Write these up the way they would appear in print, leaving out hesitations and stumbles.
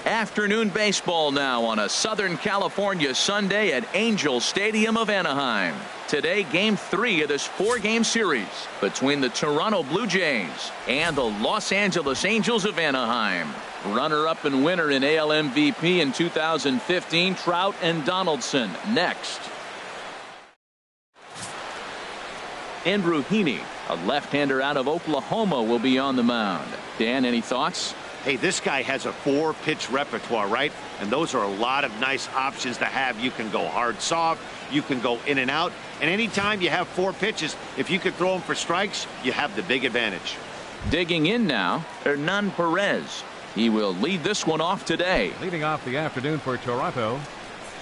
Afternoon baseball now on a Southern California Sunday at Angel Stadium of Anaheim. Today, Game 3 of this 4-game series between the Toronto Blue Jays and the Los Angeles Angels of Anaheim. Runner-up and winner in AL MVP in 2015, Trout and Donaldson next. Andrew Heaney, a left-hander out of Oklahoma, will be on the mound. Dan, any thoughts? Hey, this guy has a 4-pitch repertoire, right? And those are a lot of nice options to have. You can go hard, soft. You can go in and out. And anytime you have 4 pitches, if you could throw them for strikes, you have the big advantage. Digging in now, Hernan Perez. He will lead this one off today. Leading off the afternoon for Toronto,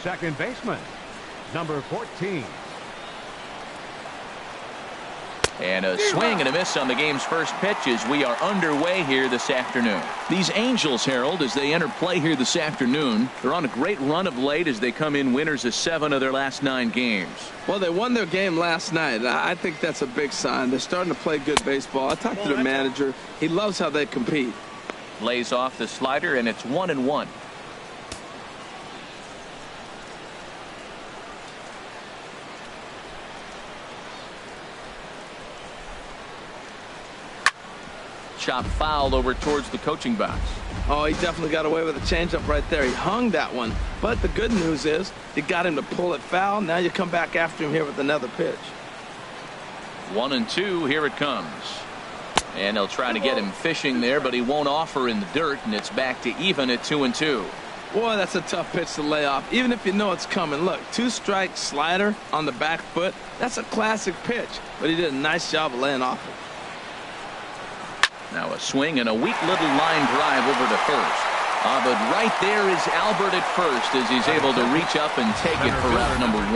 second baseman, number 14. And a swing and a miss on the game's first pitch as we are underway here this afternoon. These Angels, Harold, as they enter play here this afternoon, they're on a great run of late as they come in winners of 7 of their last 9 games. Well, they won their game last night. I think that's a big sign. They're starting to play good baseball. I talked to the manager. He loves how they compete. Lays off the slider, and it's 1-1. Chop foul over towards the coaching box. Oh, he definitely got away with a changeup right there. He hung that one. But the good news is you got him to pull it foul. Now you come back after him here with another pitch. 1-2. Here it comes. And they'll try to get him fishing there, but he won't offer in the dirt, and it's back to even at 2-2. Boy, that's a tough pitch to lay off, even if you know it's coming. Look, 2-strike slider on the back foot. That's a classic pitch, but he did a nice job of laying off it. Now a swing and a weak little line drive over to first. But right there is Albert at first as he's able to reach up and take it for out number 1.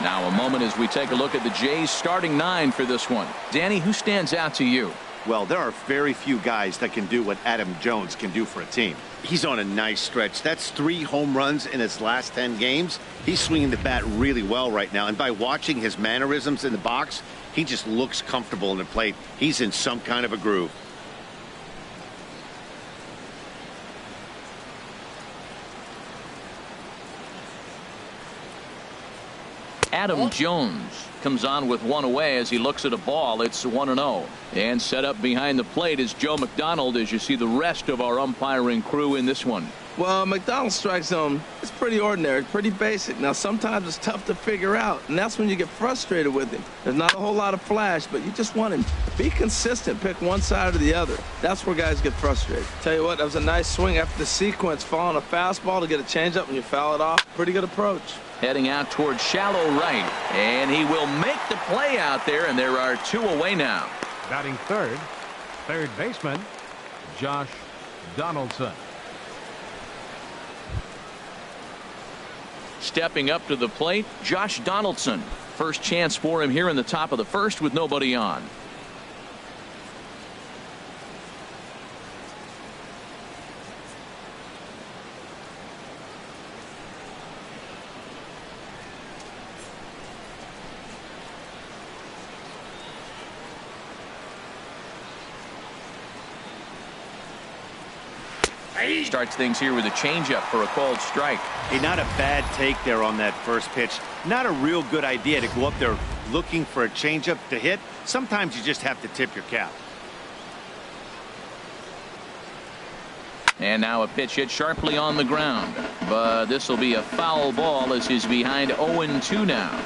Now a moment as we take a look at the Jays starting 9 for this one. Danny, who stands out to you? Well, there are very few guys that can do what Adam Jones can do for a team. He's on a nice stretch. That's 3 home runs in his last 10 games. He's swinging the bat really well right now. And by watching his mannerisms in the box, he just looks comfortable in the plate. He's in some kind of a groove. Adam Jones comes on with 1 away as he looks at a ball. It's 1-0. And set up behind the plate is Joe McDonald as you see the rest of our umpiring crew in this one. Well, McDonald's strike zone is pretty ordinary, pretty basic. Now, sometimes it's tough to figure out, and that's when you get frustrated with him. There's not a whole lot of flash, but you just want him to be consistent, pick one side or the other. That's where guys get frustrated. Tell you what, that was a nice swing after the sequence, following a fastball to get a changeup and you foul it off. Pretty good approach. Heading out towards shallow right, and he will make the play out there, and there are 2 away now. Batting third baseman, Josh Donaldson. Stepping up to the plate, Josh Donaldson. First chance for him here in the top of the first with nobody on. Starts things here with a changeup for a called strike. Hey, not a bad take there on that first pitch. Not a real good idea to go up there looking for a changeup to hit. Sometimes you just have to tip your cap. And now a pitch hit sharply on the ground. But this will be a foul ball as he's behind 0-2 now.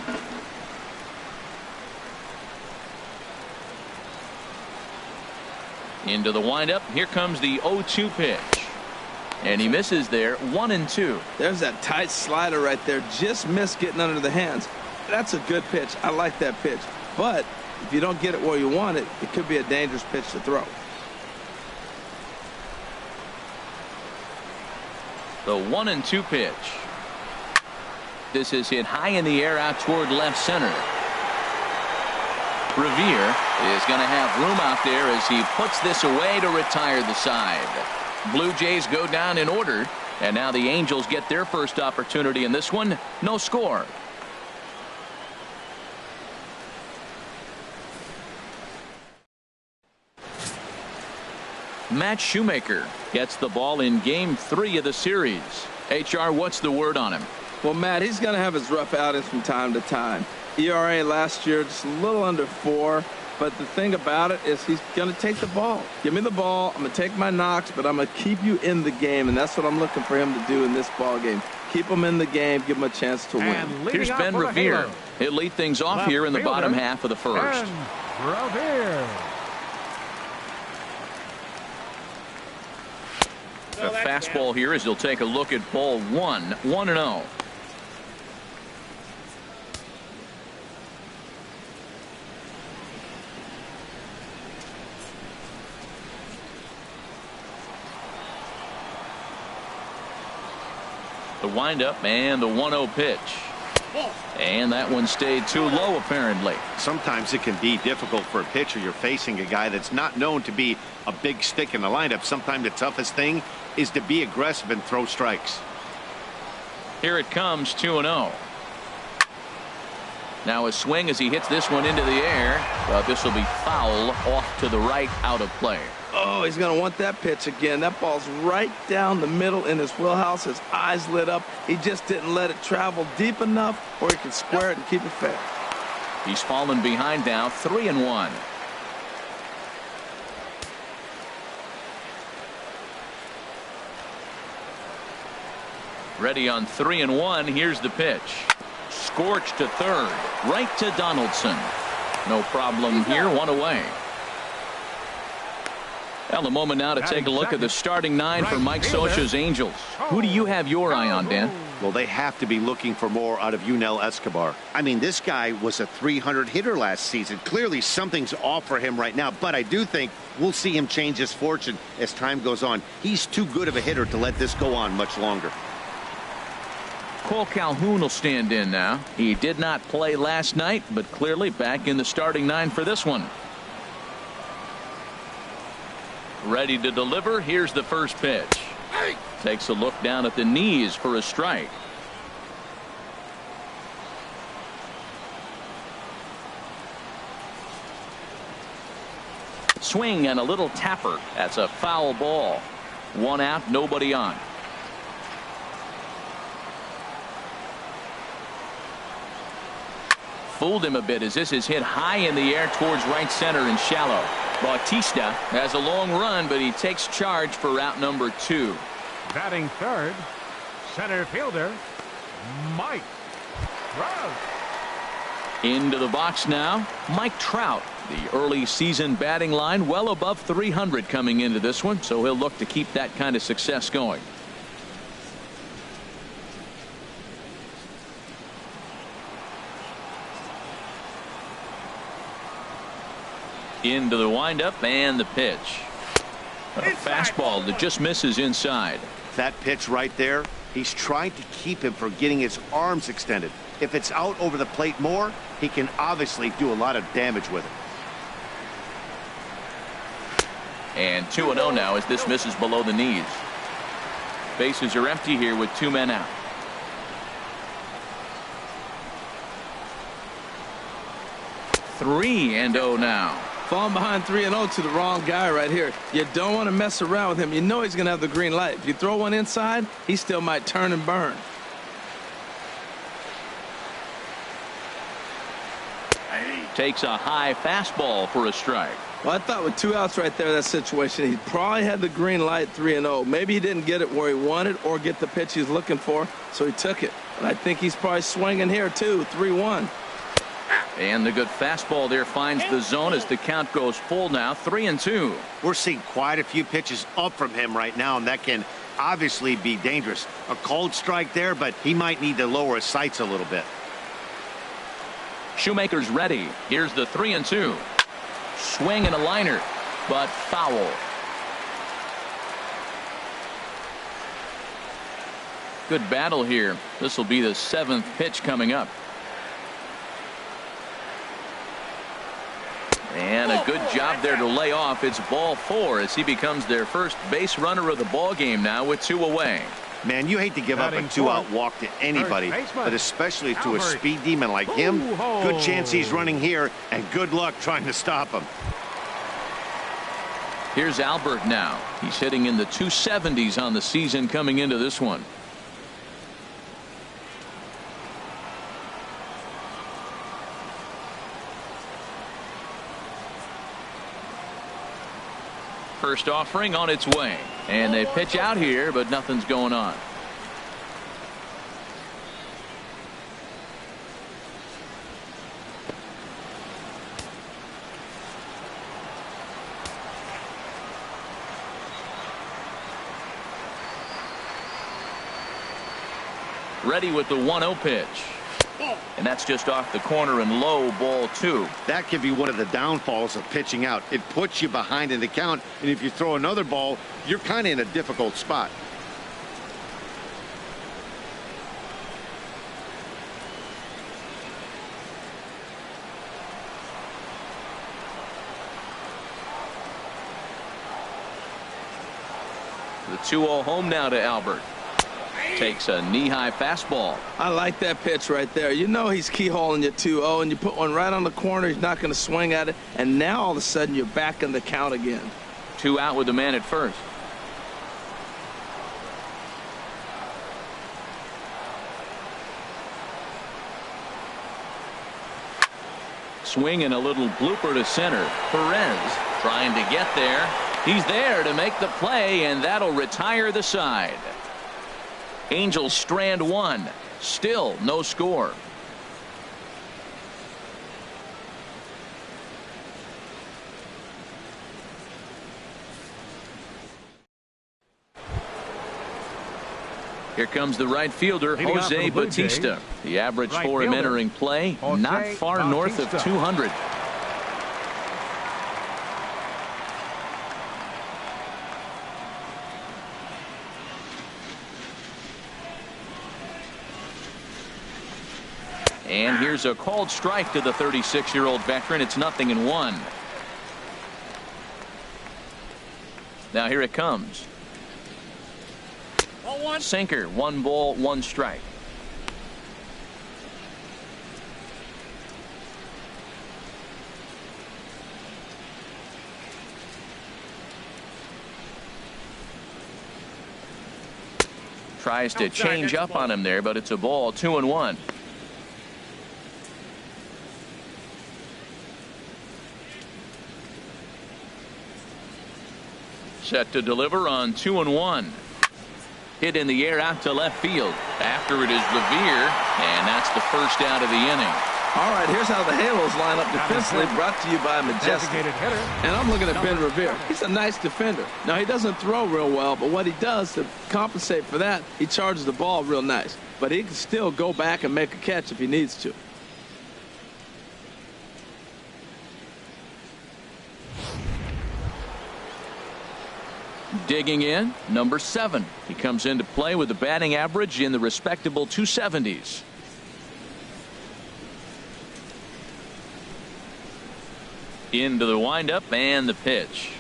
Into the windup. Here comes the 0-2 pitch. And he misses there. 1-2. There's that tight slider right there. Just missed getting under the hands. That's a good pitch. I like that pitch. But if you don't get it where you want it, it could be a dangerous pitch to throw. The 1-2 pitch. This is hit high in the air out toward left center. Revere is going to have room out there as he puts this away to retire the side. Blue Jays go down in order, and now the Angels get their first opportunity in this one. No score. Matt Shoemaker gets the ball in game 3 of the series. HR, what's the word on him? Well, Matt, he's going to have his rough outings from time to time. ERA last year just a little under 4. But the thing about it is he's going to take the ball. Give me the ball. I'm going to take my knocks, but I'm going to keep you in the game, and that's what I'm looking for him to do in this ball game. Keep him in the game, give him a chance to win. Here's Ben Revere. He'll lead things off here in the bottom half of the first. The fastball here as he'll take a look at ball 1, 1-0. The windup and the 1-0 pitch. And that one stayed too low, apparently. Sometimes it can be difficult for a pitcher. You're facing a guy that's not known to be a big stick in the lineup. Sometimes the toughest thing is to be aggressive and throw strikes. Here it comes, 2-0. Now a swing as he hits this one into the air. But this will be foul, off to the right, out of play. Oh, he's going to want that pitch again. That ball's right down the middle in his wheelhouse. His eyes lit up. He just didn't let it travel deep enough where he can square it and keep it fair. He's fallen behind now, 3-1. Ready on 3-1. Here's the pitch. Scorched to third. Right to Donaldson. No problem here. One away. Well, a moment now to take a look at the starting 9 for Mike Scioscia's Angels. Who do you have your eye on, Dan? Well, they have to be looking for more out of Yunel Escobar. I mean, this guy was a 300 hitter last season. Clearly something's off for him right now, but I do think we'll see him change his fortune as time goes on. He's too good of a hitter to let this go on much longer. Cole Calhoun will stand in now. He did not play last night, but clearly back in the starting 9 for this one. Ready to deliver. Here's the first pitch. Takes a look down at the knees for a strike. Swing and a little tapper. That's a foul ball. 1 out, nobody on. Fooled him a bit as this is hit high in the air towards right center and shallow. Bautista has a long run, but he takes charge for route number 2. Batting third, center fielder, Mike Trout. Into the box now, Mike Trout. The early season batting line well above 300 coming into this one, so he'll look to keep that kind of success going. Into the windup and the pitch. A fastball that just misses inside. That pitch right there, he's trying to keep him from getting his arms extended. If it's out over the plate more, he can obviously do a lot of damage with it. And 2-0 now as this misses below the knees. Bases are empty here with 2 men out. Three and 0 now. Falling behind 3-0 to the wrong guy right here. You don't want to mess around with him. You know he's going to have the green light. If you throw one inside, he still might turn and burn. Takes a high fastball for a strike. Well, I thought with 2 outs right there, that situation, he probably had the green light 3-0. Maybe he didn't get it where he wanted or get the pitch he's looking for, so he took it. But I think he's probably swinging here, too, 3-1. And the good fastball there finds the zone as the count goes full now, 3-2. We're seeing quite a few pitches up from him right now, and that can obviously be dangerous. A cold strike there, but he might need to lower his sights a little bit. Shoemaker's ready. Here's the 3-2. Swing and a liner, but foul. Good battle here. This will be the 7th pitch coming up. And a good job there to lay off. It's ball 4 as he becomes their first base runner of the ball game now with 2 away. Man, you hate to give up a 2-out walk to anybody, but especially to a speed demon like him. Good chance he's running here, and good luck trying to stop him. Here's Albert now. He's hitting in the 270s on the season coming into this one. First offering on its way, and they pitch out here, but nothing's going on. Ready with the 1-0 pitch. And that's just off the corner and low, ball 2. That could be one of the downfalls of pitching out. It puts you behind in the count, and if you throw another ball, you're kind of in a difficult spot. The 2-0 home now to Albert. Takes a knee-high fastball. I like that pitch right there. You know he's keyholing your 2-0, and you put one right on the corner. He's not going to swing at it, and now all of a sudden you're back in the count again. 2 out with the man at first. Swing and a little blooper to center. Perez trying to get there. He's there to make the play, and that'll retire the side. Angels strand 1. Still no score. Here comes the right fielder, Jose Bautista. The average for him entering play, not far north of 200. And here's a called strike to the 36-year-old veteran. It's 0-1. Now here it comes. Sinker, 1 ball, 1 strike. Tries to change up on him there, but it's a ball, 2-1. Set to deliver on 2-1. Hit in the air out to left field. After it is Revere, and that's the first out of the inning. All right, here's how the Halos line up defensively, brought to you by Majestic. And I'm looking at Ben Revere. He's a nice defender. Now, he doesn't throw real well, but what he does to compensate for that, he charges the ball real nice. But he can still go back and make a catch if he needs to. Digging in, number 7. He comes into play with a batting average in the respectable 270s. Into the windup and the pitch.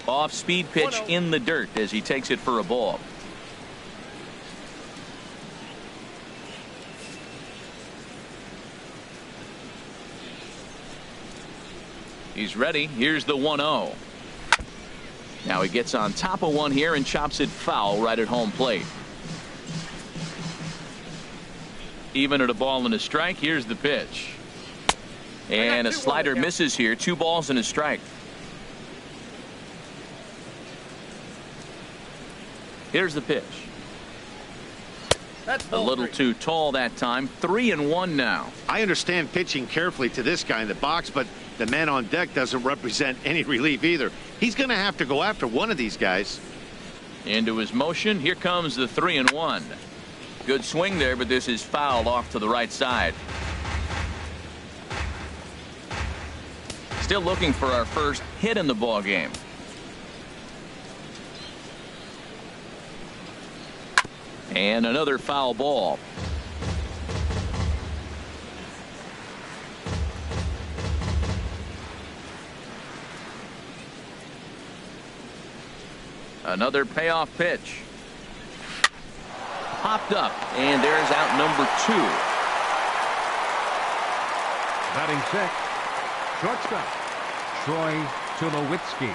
Off-speed pitch in the dirt as he takes it for a ball. He's ready. Here's the 1-0. Now he gets on top of one here and chops it foul right at home plate. Even at a ball and a strike. Here's the pitch. And a slider misses here. 2 balls and a strike. Here's the pitch. That's a little too tall that time. 3-1 now. I understand pitching carefully to this guy in the box, but the man on deck doesn't represent any relief either. He's going to have to go after one of these guys. Into his motion. Here comes the 3-1. Good swing there, but this is fouled off to the right side. Still looking for our first hit in the ball game. And another foul ball. Another payoff pitch. Popped up, and there's out number 2. Batting 6, shortstop, Troy Tulowitzki.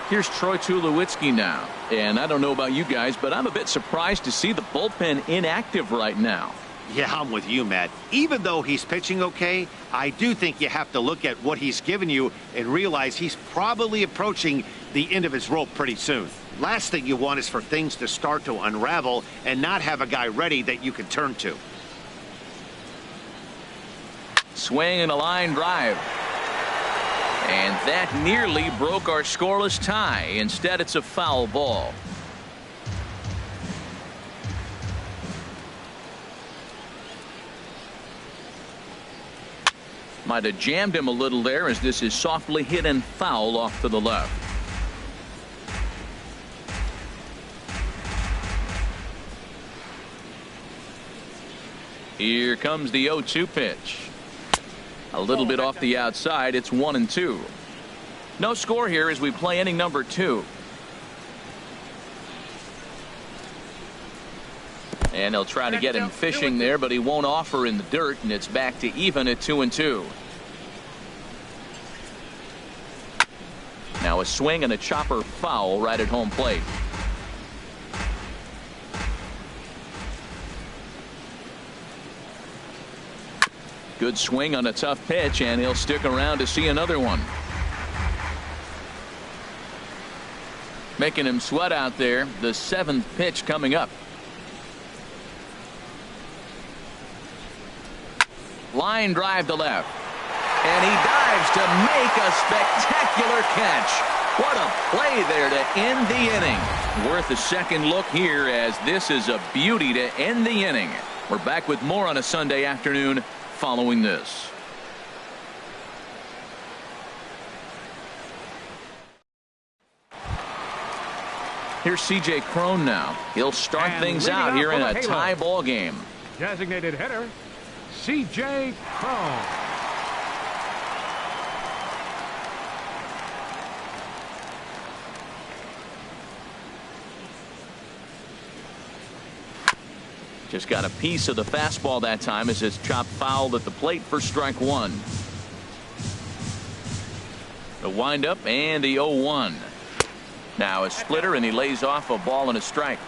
Here's Troy Tulowitzki now. And I don't know about you guys, but I'm a bit surprised to see the bullpen inactive right now. Yeah, I'm with you, Matt. Even though he's pitching okay, I do think you have to look at what he's given you and realize he's probably approaching the end of his rope pretty soon. Last thing you want is for things to start to unravel and not have a guy ready that you can turn to. Swing and a line drive. And that nearly broke our scoreless tie. Instead, it's a foul ball. Might have jammed him a little there as this is softly hit and foul off to the left. Here comes the 0-2 pitch. A little bit off the outside. It's 1-2. No score here as we play inning number 2. And they'll try to get him fishing there, but he won't offer in the dirt, and it's back to even at 2-2. Now a swing and a chopper foul right at home plate. Good swing on a tough pitch, and he'll stick around to see another one. Making him sweat out there. The 7th pitch coming up. Line drive to left. And he dives to make a spectacular catch. What a play there to end the inning. Worth a second look here as this is a beauty to end the inning. We're back with more on a Sunday afternoon following this. Here's C.J. Cron now. He'll start things out here in a tie ball game. Designated hitter, C.J. Cron. Just got a piece of the fastball that time as it's chopped foul at the plate for strike 1. The windup and the 0-1. Now a splitter, and he lays off a ball and a strike.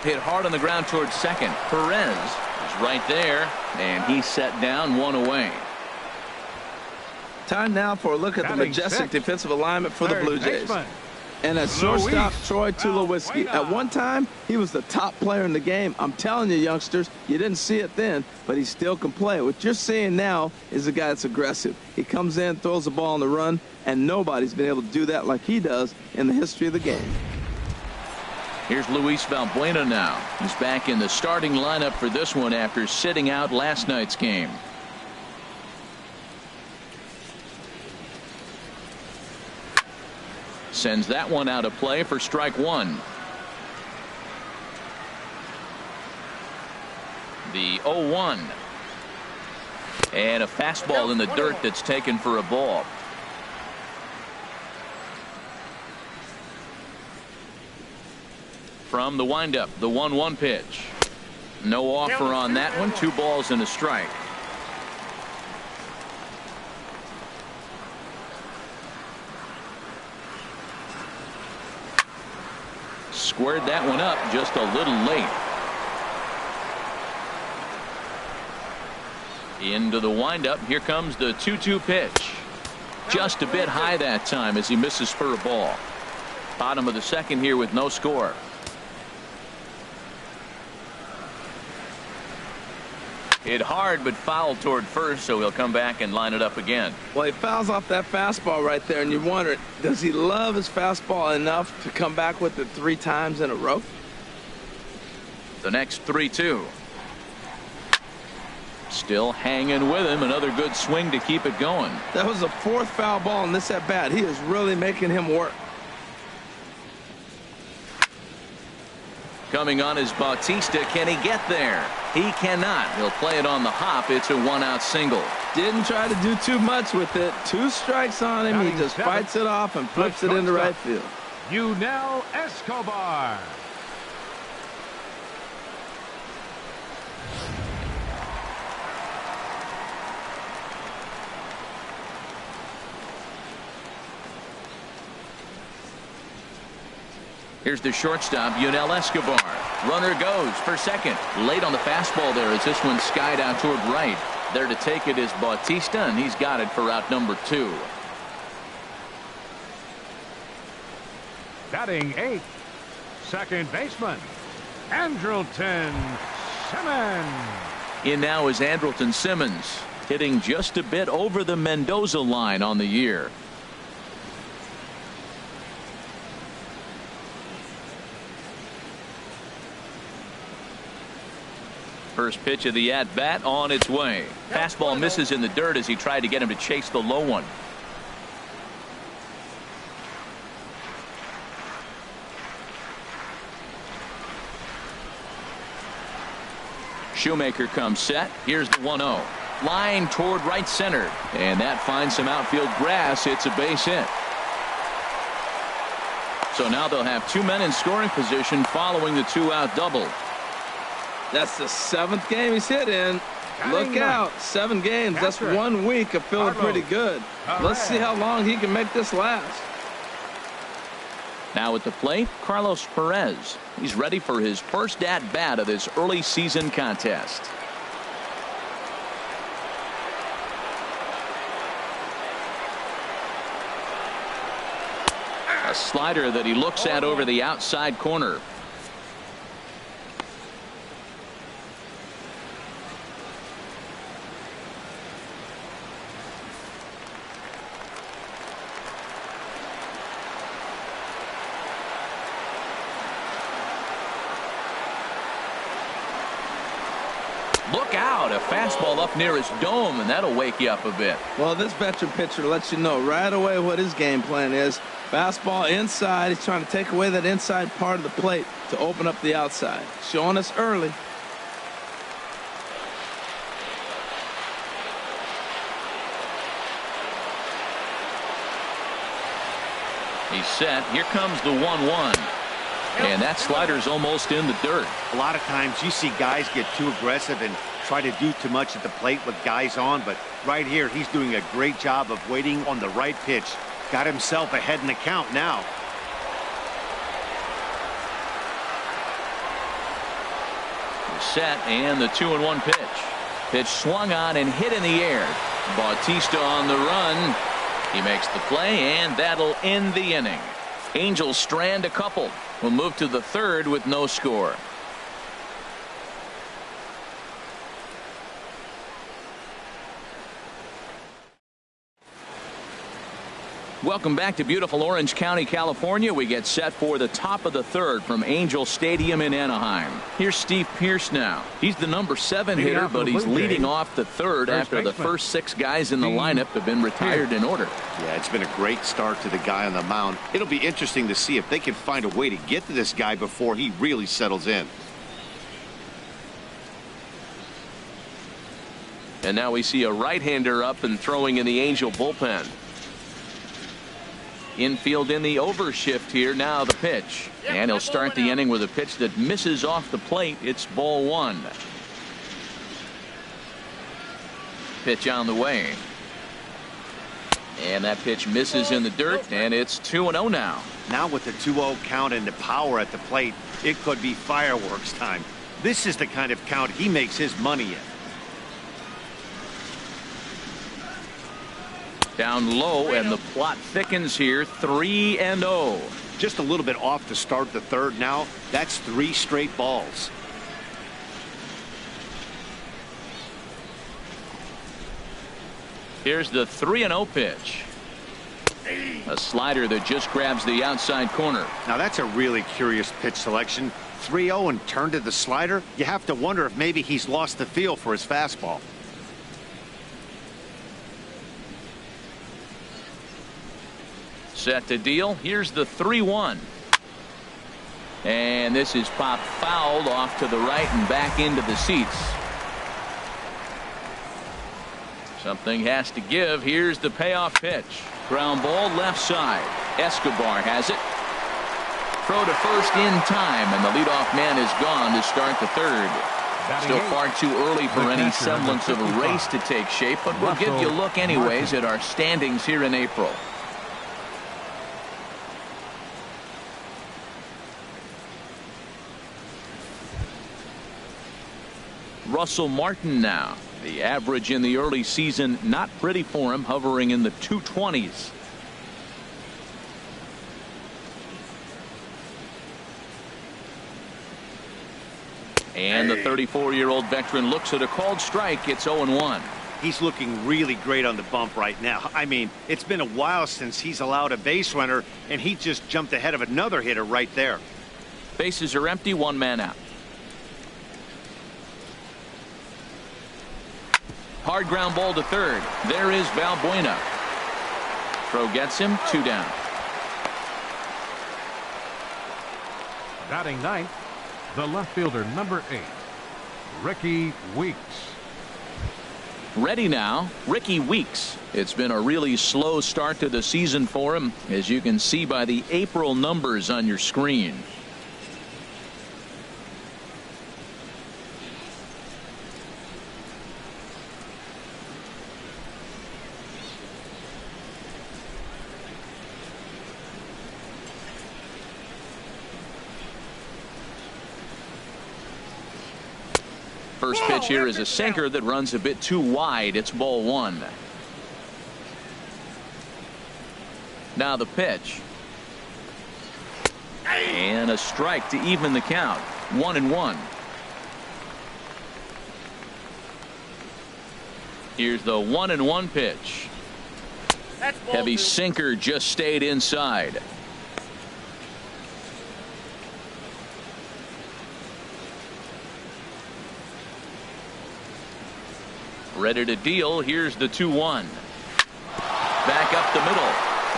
Hit hard on the ground towards second. Perez is right there, and he's set down, 1 away. Time now for a look at the majestic defensive alignment for the Blue Jays. And at shortstop, Troy Tulowitzki. At one time, he was the top player in the game. I'm telling you, youngsters, you didn't see it then, but he still can play. What you're seeing now is a guy that's aggressive. He comes in, throws the ball on the run, and nobody's been able to do that like he does in the history of the game. Here's Luis Valbuena now. He's back in the starting lineup for this one after sitting out last night's game. Sends that one out of play for strike 1. The 0-1. And a fastball in the dirt that's taken for a ball. From the windup, the 1-1 pitch. No offer on that one. 2 balls and a strike. Squared that one up just a little late. Into the windup. Here comes the 2-2 pitch. Just a bit high that time as he misses for a ball. Bottom of the second here with no score. Hit hard but fouled toward first, so he'll come back and line it up again. Well, he fouls off that fastball right there, and you wonder, does he love his fastball enough to come back with it 3 times in a row? The next 3-2. Still hanging with him. Another good swing to keep it going. That was the 4th foul ball in this at bat. He is really making him work. Coming on is Bautista. Can he get there? He cannot. He'll play it on the hop. It's a 1-out single. Didn't try to do too much with it. 2 strikes on him. He just fights it off and flips it into right field. Yunel Escobar. Here's the shortstop, Yunel Escobar. Runner goes for second. Late on the fastball there as this one skied out toward right. There to take it is Bautista, and he's got it for out number 2. Batting 8th, second baseman, Andrelton Simmons. In now is Andrelton Simmons, hitting just a bit over the Mendoza line on the year. First pitch of the at-bat on its way. Fastball misses in the dirt as he tried to get him to chase the low one. Shoemaker comes set. Here's the 1-0. Line toward right center. And that finds some outfield grass. It's a base hit. So now they'll have 2 men in scoring position following the 2-out double. That's the 7th game he's hit in. Look out. 7 games. That's 1 week of feeling pretty good. Let's see how long he can make this last. Now at the plate, Carlos Perez. He's ready for his first at-bat of this early season contest. A slider that he looks at over the outside corner. Look out, a fastball up near his dome, and that'll wake you up a bit. Well, this veteran pitcher lets you know right away what his game plan is. Fastball inside. He's trying to take away that inside part of the plate to open up the outside. Showing us early. He's set. Here comes the 1-1. And that slider's almost in the dirt. A lot of times you see guys get too aggressive and try to do too much at the plate with guys on, but right here he's doing a great job of waiting on the right pitch. Got himself ahead in the count now. Set, and the 2-1 pitch. Pitch swung on and hit in the air. Bautista on the run. He makes the play, and that'll end the inning. Angels strand a couple. We'll move to the 3rd with no score. Welcome back to beautiful Orange County, California. We get set for the top of the 3rd from Angel Stadium in Anaheim. Here's Steve Pearce now. He's the number 7 hitter, but he's leading off the 3rd after the first 6 guys in the lineup have been retired in order. Yeah, it's been a great start to the guy on the mound. It'll be interesting to see if they can find a way to get to this guy before he really settles in. And now we see a right-hander up and throwing in the Angel bullpen. Infield in the overshift here. Now the pitch. And he'll start the inning with a pitch that misses off the plate. It's ball 1. Pitch on the way. And that pitch misses in the dirt, and it's 2-0 now. Now with the 2-0 count and the power at the plate, it could be fireworks time. This is the kind of count he makes his money in. Down low, and the plot thickens here. 3-0. Just a little bit off to start the 3rd now. That's 3 straight balls. Here's the 3-0 pitch. A slider that just grabs the outside corner. Now that's a really curious pitch selection. 3-0 and turned to the slider. You have to wonder if maybe he's lost the feel for his fastball. Set to deal. Here's the 3-1. And this is popped fouled off to the right and back into the seats. Something has to give. Here's the payoff pitch. Ground ball left side. Escobar has it. Throw to first in time, and the leadoff man is gone to start the 3rd. Still far too early for any semblance of a race to take shape, but we'll give you a look anyways at our standings here in April. Russell Martin now. The average in the early season not pretty for him, hovering in the 220s. And the 34-year-old veteran looks at a called strike. It's 0-1. He's looking really great on the bump right now. I mean, it's been a while since he's allowed a base runner, and he just jumped ahead of another hitter right there. Bases are empty, one man out. Hard ground ball to third. There is Valbuena. Throw gets him, 2 down. Batting ninth, the left fielder, number 8, Ricky Weeks. Ready now, Ricky Weeks. It's been a really slow start to the season for him, as you can see by the April numbers on your screen. First pitch here is a sinker that runs a bit too wide. It's ball 1. Now the pitch. And a strike to even the count. 1-1. Here's the 1-1 pitch. Heavy sinker just stayed inside. Ready to deal. Here's the 2-1. Back up the middle.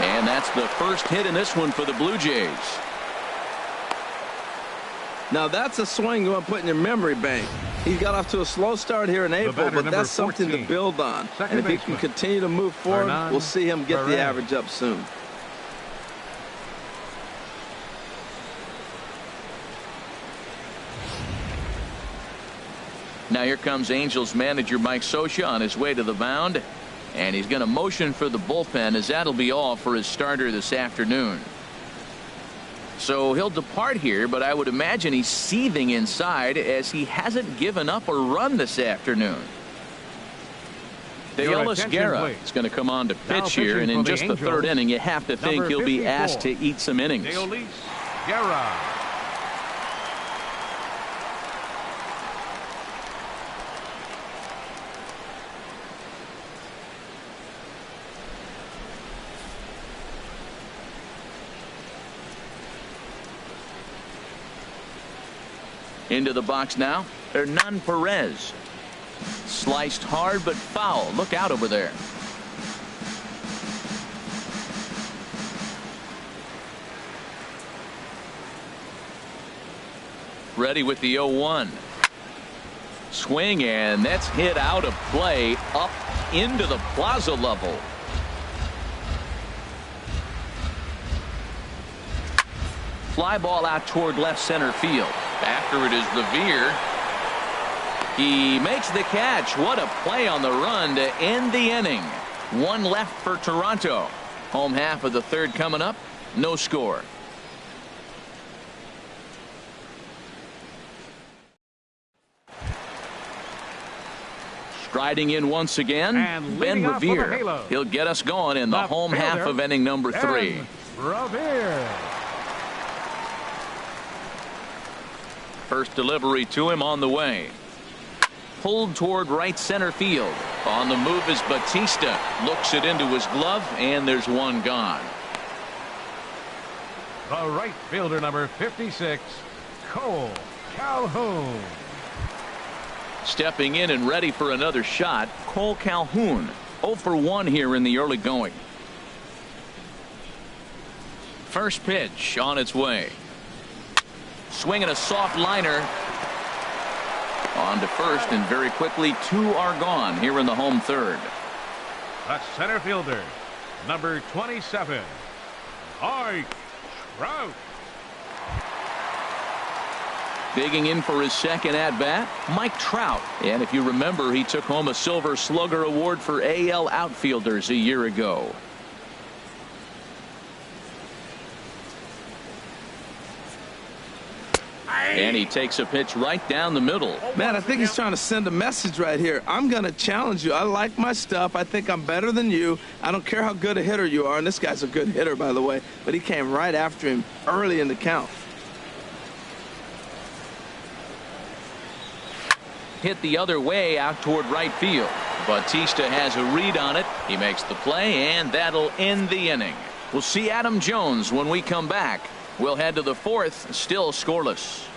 And that's the first hit in this one for the Blue Jays. Now that's a swing you want to put in your memory bank. He got off to a slow start here in April, but that's something to build on. And if he can continue to move forward, we'll see him get the average up soon. Now here comes Angels manager Mike Scioscia on his way to the mound, and he's going to motion for the bullpen, as that'll be all for his starter this afternoon. So he'll depart here, but I would imagine he's seething inside, as he hasn't given up a run this afternoon. Deolis Guerra is going to come on to pitch here, and in just the third inning, you have to think he'll be asked to eat some innings. Deolis Guerra. Into the box now, Hernan Perez. Sliced hard but foul. Look out over there. Ready with the 0-1. Swing, and that's hit out of play up into the plaza level. Fly ball out toward left center field. After it is Revere. He makes the catch. What a play on the run to end the inning. 1 left for Toronto. Home half of the third coming up. No score. Striding in once again, Ben Revere. He'll get us going in the home half of inning number 3. Revere. First delivery to him on the way. Pulled toward right center field. On the move is Batista. Looks it into his glove, and there's one gone. The right fielder, number 56, Cole Calhoun. Stepping in and ready for another shot, Cole Calhoun. 0 for 1 here in the early going. First pitch on its way. Swinging a soft liner. On to first, and very quickly 2 are gone here in the home third. The center fielder, number 27, Mike Trout. Digging in for his second at-bat, Mike Trout. And if you remember, he took home a Silver Slugger Award for AL outfielders a year ago. And he takes a pitch right down the middle. Man, I think he's trying to send a message right here. I'm going to challenge you. I like my stuff. I think I'm better than you. I don't care how good a hitter you are. And this guy's a good hitter, by the way. But he came right after him early in the count. Hit the other way out toward right field. Bautista has a read on it. He makes the play, and that'll end the inning. We'll see Adam Jones when we come back. We'll head to the fourth, still scoreless.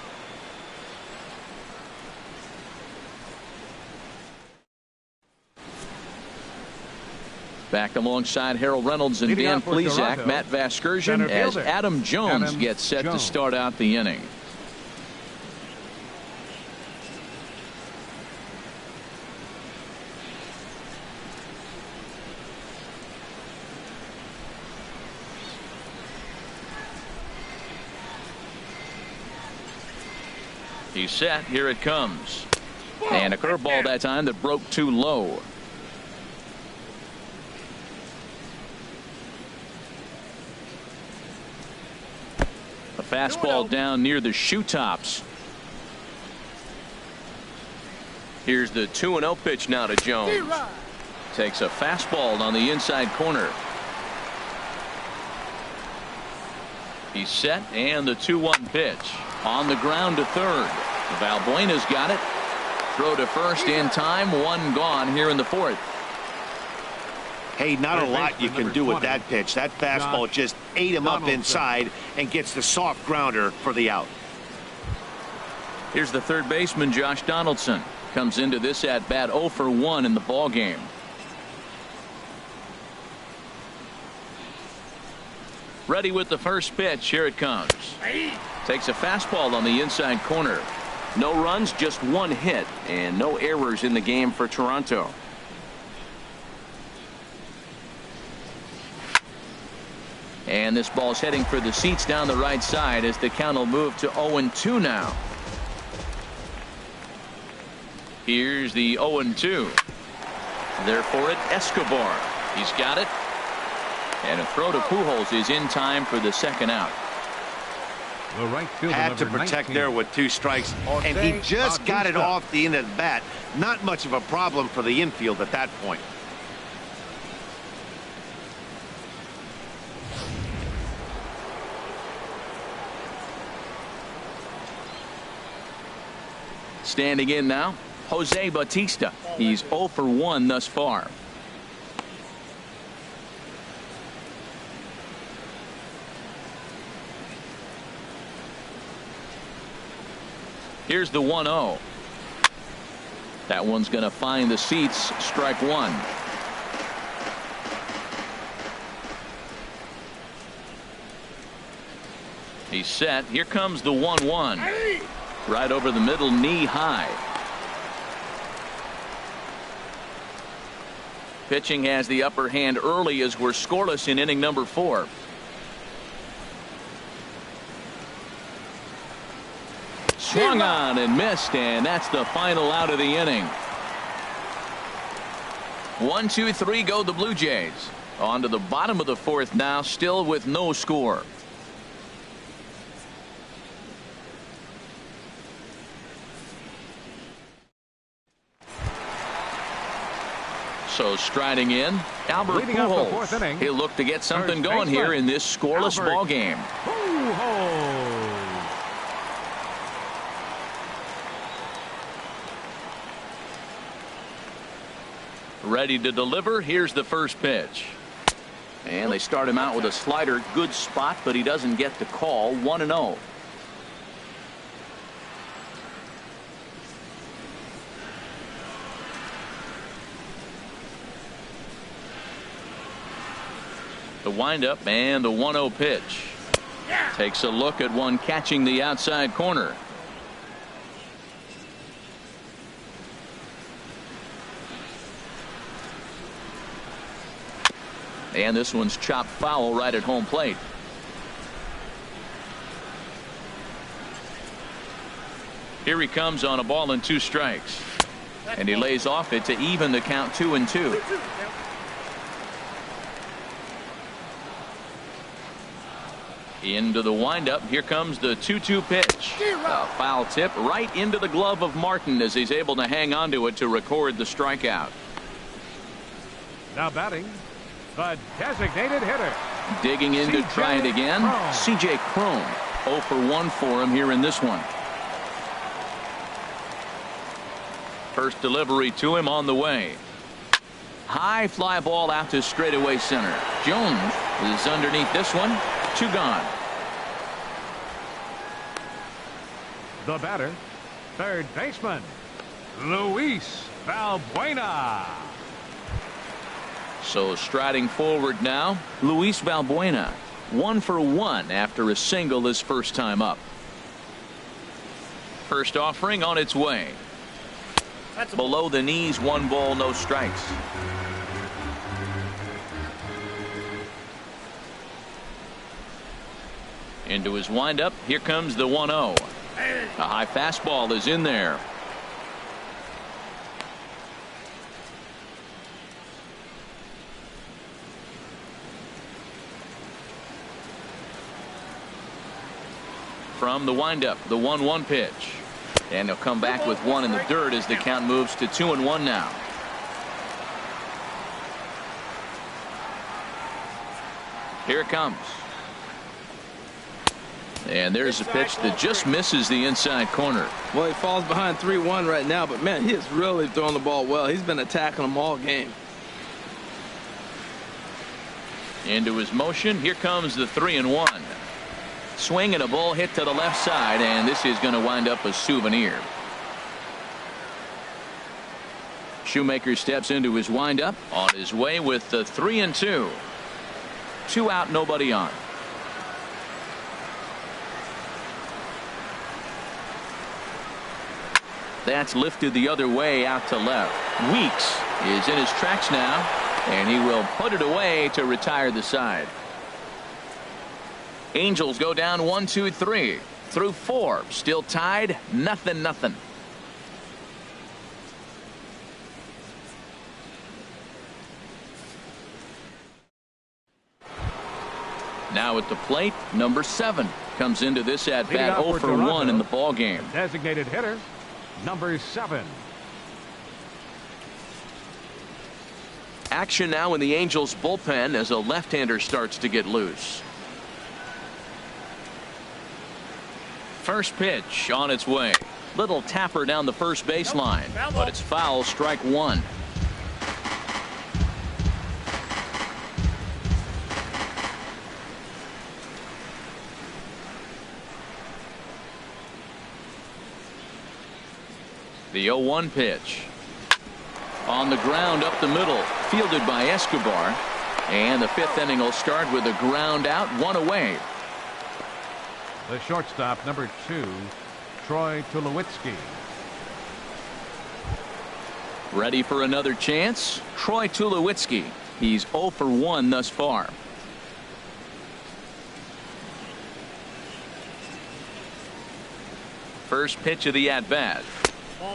Back alongside Harold Reynolds and Dan Plesac, Matt Vasgersian, as Adam Jones gets set to start out the inning. He's set. Here it comes. And a curveball that time that broke too low. A fastball down near the shoe tops. Here's the 2-0 pitch now to Jones. Takes a fastball on the inside corner. He's set, and the 2-1 pitch. On the ground to third. Valbuena's got it. Throw to first in time. One gone here in the fourth. Hey, not a lot you can do with that pitch. That fastball just ate him up inside and gets the soft grounder for the out. Here's the third baseman, Josh Donaldson. Comes into this at bat 0 for 1 in the ball game. Ready with the first pitch. Here it comes. Takes a fastball on the inside corner. No runs, just one hit, and no errors in the game for Toronto. And this ball's heading for the seats down the right side as the count will move to 0-2 now. Here's the 0-2. There for it, Escobar. He's got it. And a throw to Pujols is in time for the second out. The right fielder, had to protect 19. there with 2 strikes, and he just got it off the end of the bat. Not much of a problem for the infield at that point. Standing in now, Jose Bautista. He's 0 for 1 thus far. Here's the 1-0. That one's going to find the seats. Strike one. He's set. Here comes the 1-1. Right over the middle, knee high. Pitching has the upper hand early as we're scoreless in inning number 4. Swung on and missed, and that's the final out of the inning. 1, 2, 3 go the Blue Jays. On to the bottom of the fourth now, still with no score. So striding in, Albert Pujols. He'll look to get something going here in this scoreless ball game. Ready to deliver. Here's the first pitch. And they start him out with a slider. Good spot, but he doesn't get the call. 1-0. The windup and the 1-0 pitch. Takes a look at one catching the outside corner. And this one's chopped foul right at home plate. Here he comes on a ball and 2 strikes. And he lays off it to even the count 2-2. Into the windup. Here comes the 2-2 pitch. A foul tip right into the glove of Martin as he's able to hang on to it to record the strikeout. Now batting, the designated hitter. Digging in to try it again. C.J. Cron. 0 for 1 for him here in this one. First delivery to him on the way. High fly ball out to straightaway center. Jones is underneath this one. 2 gone. The batter, third baseman, Luis Valbuena. So striding forward now, Luis Valbuena. 1 for 1 after a single his first time up. First offering on its way. Below the knees, 1 ball, no strikes. Into his windup. Here comes the 1-0. A high fastball is in there. From the windup, the 1-1 pitch. And he'll come back with 1 in the dirt as the count moves to 2-1 now. Here it comes. And there's a pitch that just misses the inside corner. Well, he falls behind 3-1 right now, but man, he has really thrown the ball well. He's been attacking them all game. Into his motion. Here comes the 3-1. Swing and a ball hit to the left side, and this is going to wind up a souvenir. Shoemaker steps into his windup on his way with the 3-2. 2 out, nobody on. That's lifted the other way out to left. Weeks is in his tracks now, and he will put it away to retire the side. Angels go down 1-2-3 through 4. Still tied, 0-0. Now at the plate, number 7 comes into this at bat 0 for 1 in the ball game. Designated hitter, number 7. Action now in the Angels bullpen as a left-hander starts to get loose. First pitch on its way. Little tapper down the first baseline, but it's foul, strike 1. The 0-1 pitch. On the ground up the middle, fielded by Escobar. And the 5th inning will start with a ground out, 1 away. The shortstop, number 2, Troy Tulowitzki. Ready for another chance? Troy Tulowitzki. He's 0 for 1 thus far. First pitch of the at-bat.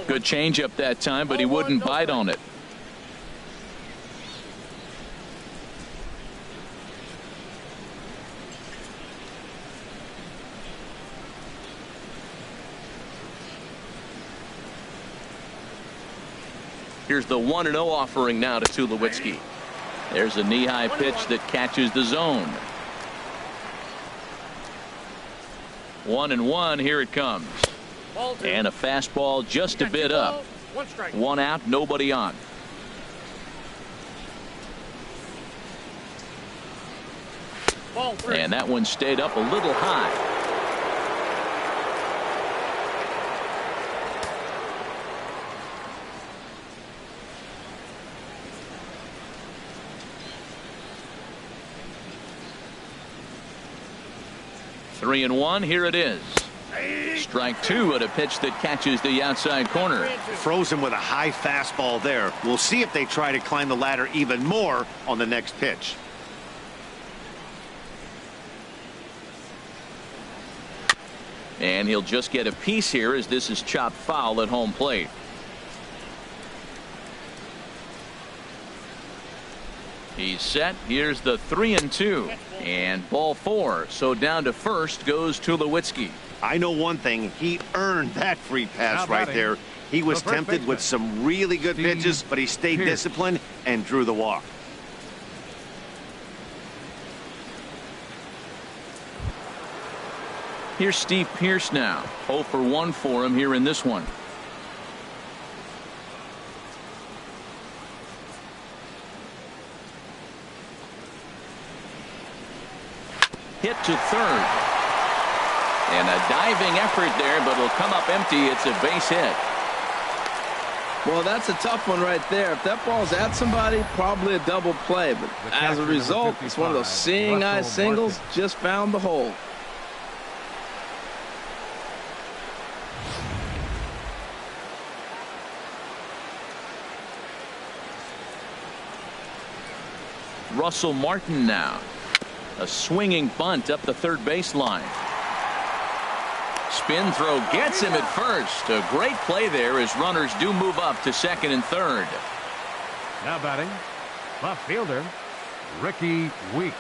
Good changeup that time, but he wouldn't bite on it. Here's the 1-0 offering now to Tulowitzki. There's a knee-high pitch that catches the zone. 1-1. Here it comes. And a fastball just a bit up. 1 out, nobody on. And that one stayed up a little high. Three and 1. Here it is. Strike 2 at a pitch that catches the outside corner. Froze him with a high fastball there. We'll see if they try to climb the ladder even more on the next pitch. And he'll just get a piece here as this is chopped foul at home plate. He's set. Here's the 3-2. And ball 4. So down to first goes Tulowitzki. I know one thing. He earned that free pass right there. He was tempted with some really good pitches, but he stayed disciplined and drew the walk. Here's Steve Pearce now. 0 for 1 for him here in this one. Hit to third. And a diving effort there, but it'll come up empty. It's a base hit. Well, that's a tough one right there. If that ball's at somebody, probably a double play. But as a result, it's one of those seeing eye singles. Just found the hole. Russell Martin now. A swinging bunt up the third baseline. Spin throw gets him at first. A great play there as runners do move up to second and third. Now batting, left fielder, Ricky Weeks.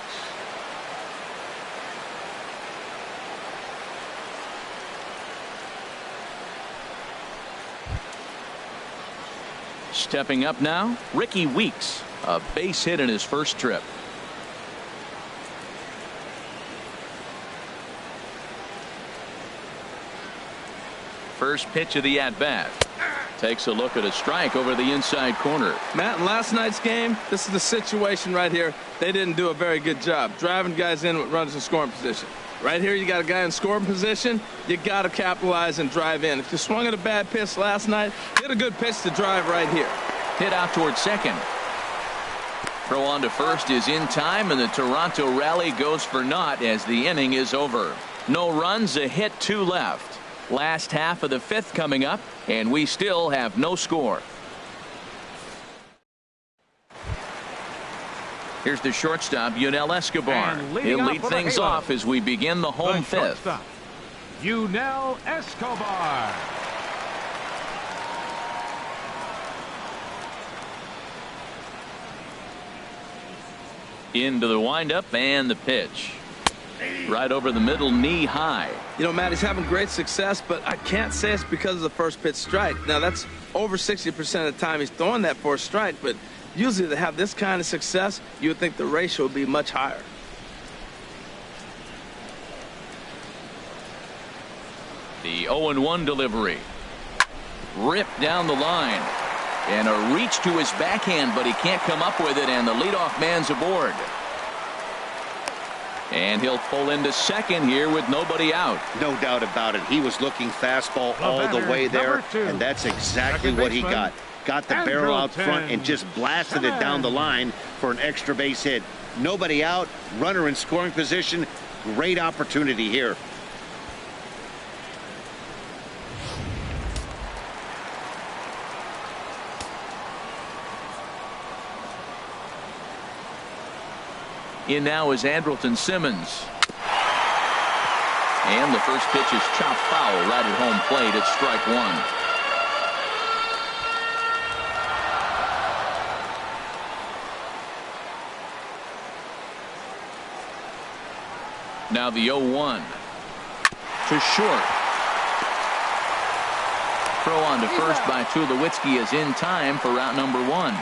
Stepping up now, Ricky Weeks. A base hit in his first trip. First pitch of the at-bat. Takes a look at a strike over the inside corner. Matt, in last night's game, this is the situation right here. They didn't do a very good job driving guys in with runners in scoring position. Right here, you got a guy in scoring position. You got to capitalize and drive in. If you swung at a bad pitch last night, get a good pitch to drive right here. Hit out towards second. Throw on to first is in time, and the Toronto rally goes for naught as the inning is over. No runs, a hit, 2 left. Last half of the 5th coming up, and we still have no score. Here's the shortstop, Yunel Escobar. He'll lead things off as we begin the home 5th. Yunel Escobar. Into the windup and the pitch. Right over the middle, knee high. You know, Matt, he's having great success, but I can't say it's because of the first pitch strike. Now, that's over 60% of the time he's throwing that for a strike, but usually to have this kind of success, you would think the ratio would be much higher. The 0-1 delivery. Ripped down the line. And a reach to his backhand, but he can't come up with it, and the leadoff man's aboard. And he'll pull into second here with nobody out. No doubt about it. He was looking fastball all the way there, and that's exactly what he got. Got the barrel out front and just blasted it down the line for an extra base hit. Nobody out, runner in scoring position. Great opportunity here. In now is Andrelton Simmons. And the first pitch is chopped foul right at home plate at strike 1. Now the 0-1 to short. Throw on to first by Tulowitzki is in time for route number 1.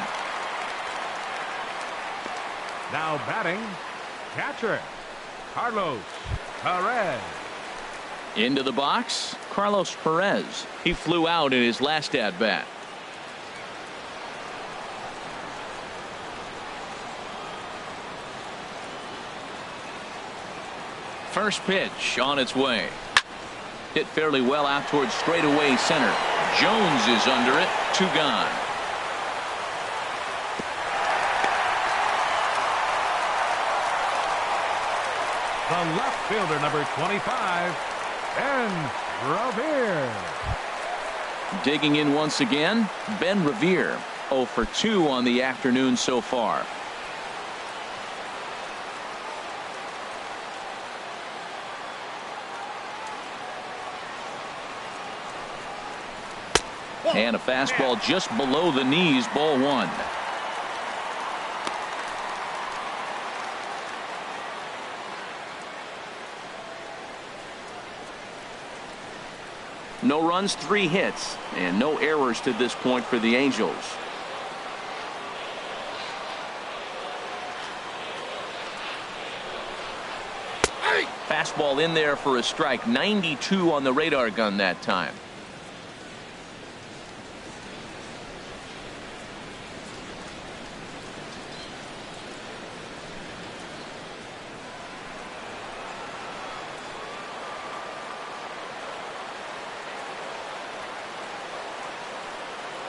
Now batting, catcher, Carlos Perez. Into the box, Carlos Perez. He flew out in his last at-bat. First pitch on its way. Hit fairly well out towards straightaway center. Jones is under it. 2 gone. The left fielder, number 25, Ben Revere. Digging in once again, Ben Revere. 0 for 2 on the afternoon so far. And a fastball just below the knees, ball 1. No runs, 3 hits, and no errors to this point for the Angels. Fastball in there for a strike. 92 on the radar gun that time.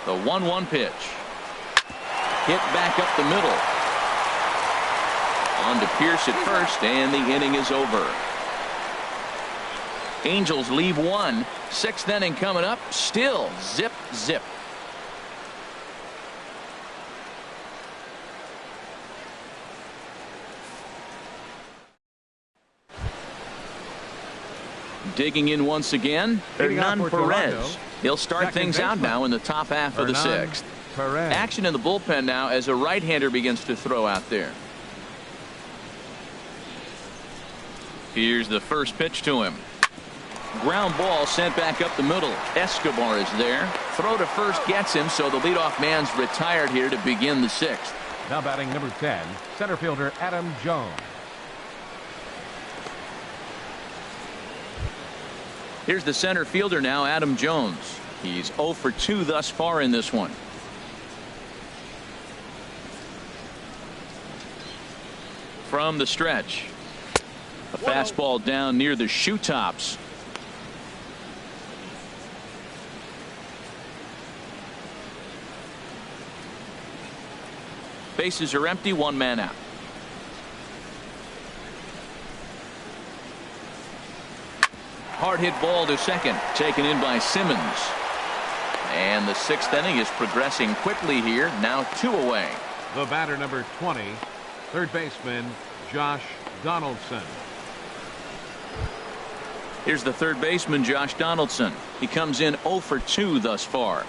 The 1-1 pitch. Hit back up the middle. On to Pierce at first, and the inning is over. Angels leave 1. 6th inning coming up. Still zip, zip. Digging in once again, Hernan Perez. He'll start things out now in the top half of the 6th. Action in the bullpen now as a right-hander begins to throw out there. Here's the first pitch to him. Ground ball sent back up the middle. Escobar is there. Throw to first gets him, so the leadoff man's retired here to begin the 6th. Now batting number 10, center fielder Adam Jones. Here's the center fielder now, Adam Jones. He's 0 for 2 thus far in this one. From the stretch. A fastball down near the shoe tops. Bases are empty, 1 man out. Hard hit ball to second, taken in by Simmons. And the 6th inning is progressing quickly here, now 2 away. The batter number 20, third baseman Josh Donaldson. Here's the third baseman, Josh Donaldson. He comes in 0 for 2 thus far.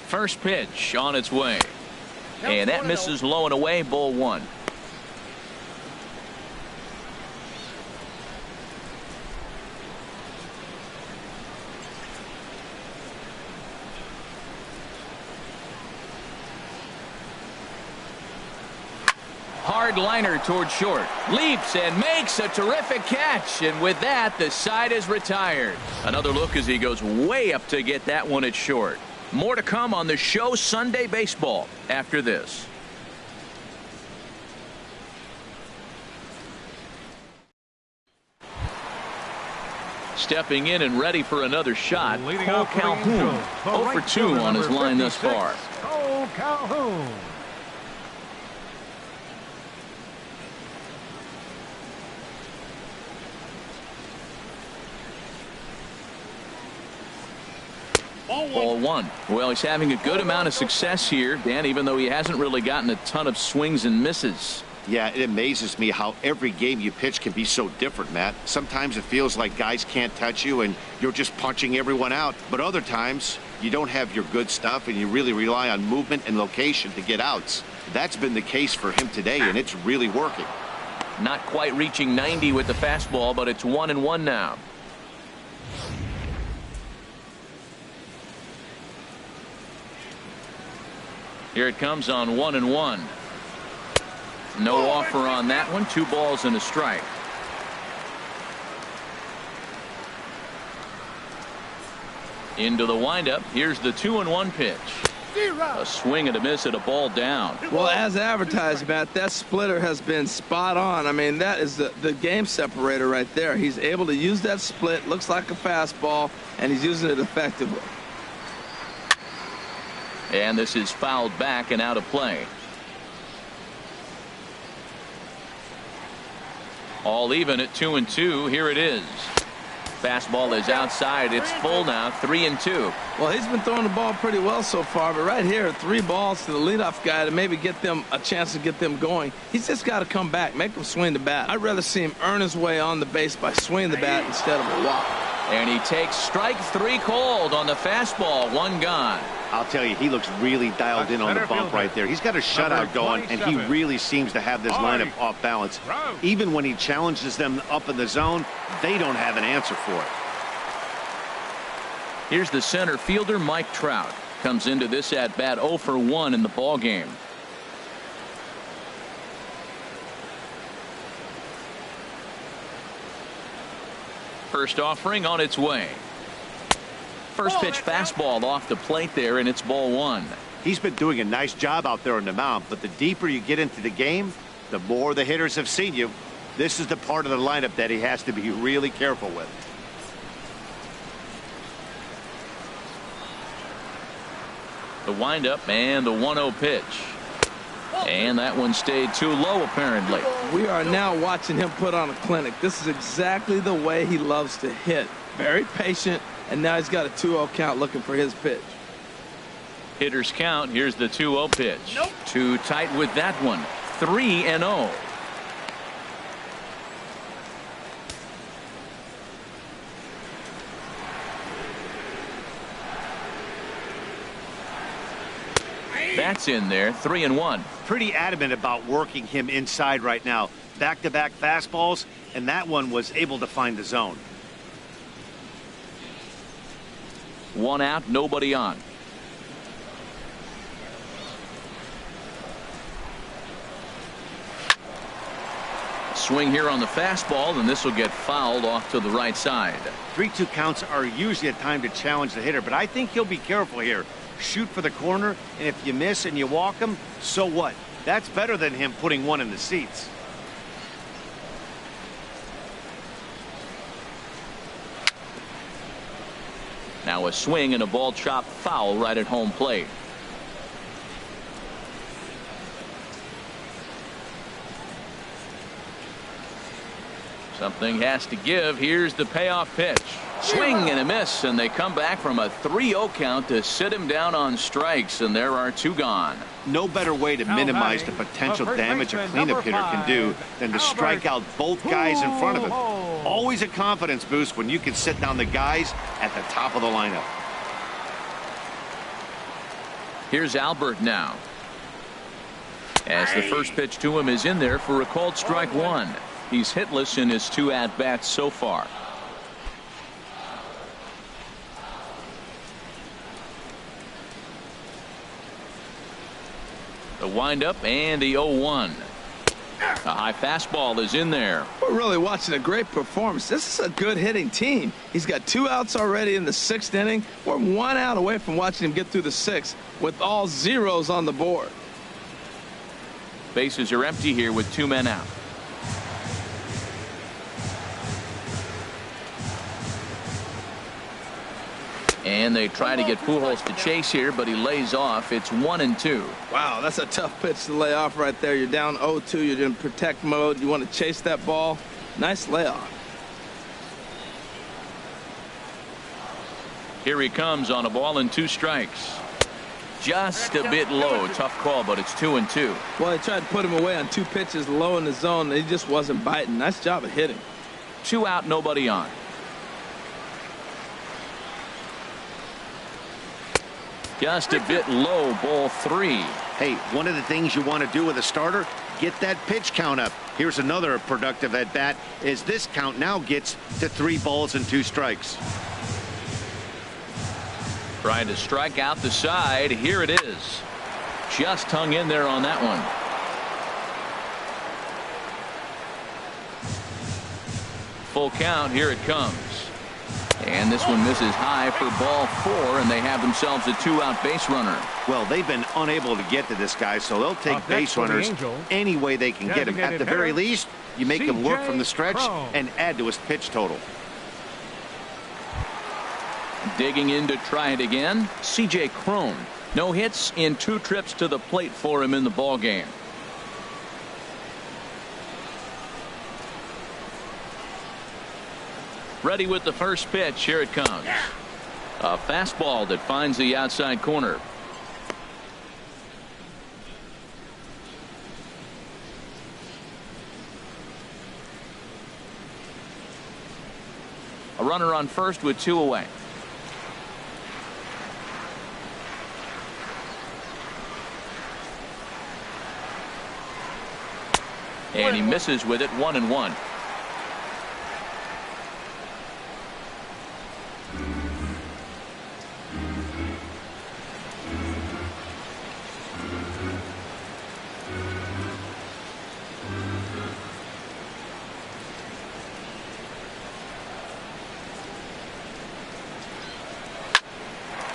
First pitch on its way. And that misses low and away, ball 1. Hard liner toward short. Leaps and makes a terrific catch. And with that, the side is retired. Another look as he goes way up to get that one at short. More to come on the show Sunday Baseball after this. Stepping in and ready for another shot, Cole Calhoun. 0 for 2 on his line thus far. Cole Calhoun. Ball 1. Well, he's having a good amount of success here, Dan, even though he hasn't really gotten a ton of swings and misses. Yeah, it amazes me how every game you pitch can be so different, Matt. Sometimes it feels like guys can't touch you and you're just punching everyone out. But other times you don't have your good stuff and you really rely on movement and location to get outs. That's been the case for him today, and it's really working. Not quite reaching 90 with the fastball, but it's 1-1 now. Here it comes on 1-1. No offer on that one. 2 balls and a strike. Into the windup. Here's the 2-1 pitch. A swing and a miss at a ball down. Well, as advertised, Matt, that splitter has been spot on. I mean, that is the game separator right there. He's able to use that split. Looks like a fastball, and he's using it effectively. And this is fouled back and out of play. All even at 2-2. Here it is. Fastball is outside. It's full now. 3-2. Well, he's been throwing the ball pretty well so far, but right here, 3 balls to the leadoff guy to maybe get them a chance to get them going. He's just got to come back, make them swing the bat. I'd rather see him earn his way on the base by swinging the bat instead of a walk. And he takes strike 3 cold on the fastball. 1 gone. I'll tell you, he looks really dialed in on the bump right there. He's got a shutout going, and he really seems to have this lineup off balance. Even when he challenges them up in the zone, they don't have an answer for it. Here's the center fielder, Mike Trout. Comes into this at bat 0 for 1 in the ball game. First offering on its way. First pitch fastball off the plate there, and it's ball 1. He's been doing a nice job out there on the mound, but the deeper you get into the game, the more the hitters have seen you. This is the part of the lineup that he has to be really careful with. The windup and the 1-0 pitch. And that one stayed too low, apparently. We are now watching him put on a clinic. This is exactly the way he loves to hit. Very patient, and now he's got a 2-0 count looking for his pitch. Hitters count. Here's the 2-0 pitch. Too tight with that one. 3-0. That's in there. 3-1. Pretty adamant about working him inside right now. Back-to-back fastballs, and that one was able to find the zone. 1 out, nobody on. Swing here on the fastball, and this will get fouled off to the right side. 3-2 counts are usually a time to challenge the hitter, but I think he'll be careful here. Shoot for the corner, and if you miss and you walk him, so what? That's better than him putting one in the seats. Now a swing and a ball chopped foul right at home plate. Something has to give. Here's the payoff pitch. Swing and a miss, and they come back from a 3-0 count to sit him down on strikes, and there are 2 gone. No better way to minimize the potential damage a cleanup hitter can do than to strike out both guys in front of him. Always a confidence boost when you can sit down the guys at the top of the lineup. Here's Albert now. As the first pitch to him is in there for a called strike 1. He's hitless in his 2 at-bats so far. The windup and the 0-1. A high fastball is in there. We're really watching a great performance. This is a good hitting team. He's got 2 outs already in the 6th inning. We're 1 out away from watching him get through the 6th with all zeros on the board. Bases are empty here with 2 men out. And they try to get Pujols to chase here, but he lays off. It's 1-2. Wow, that's a tough pitch to lay off right there. You're down 0-2. You're in protect mode. You want to chase that ball. Nice layoff. Here he comes on a ball and 2 strikes. Just a bit low. Tough call, but it's 2-2. Well, they tried to put him away on 2 pitches low in the zone. He just wasn't biting. Nice job of hitting. 2 out, nobody on. Just a bit low, ball 3. Hey, one of the things you want to do with a starter, get that pitch count up. Here's another productive at bat as this count now gets to 3 balls and 2 strikes. Trying to strike out the side. Here it is. Just hung in there on that one. Full count. Here it comes. And this one misses high for ball 4, and they have themselves a 2-out base runner. Well, they've been unable to get to this guy, so they'll take base runners any way they can get him. At the very least, you make him work from the stretch and add to his pitch total. Digging in to try it again, C.J. Cron. No hits in 2 trips to the plate for him in the ball game. Ready with the first pitch. Here it comes. A fastball that finds the outside corner. A runner on first with 2 away. And he misses with it, 1-1.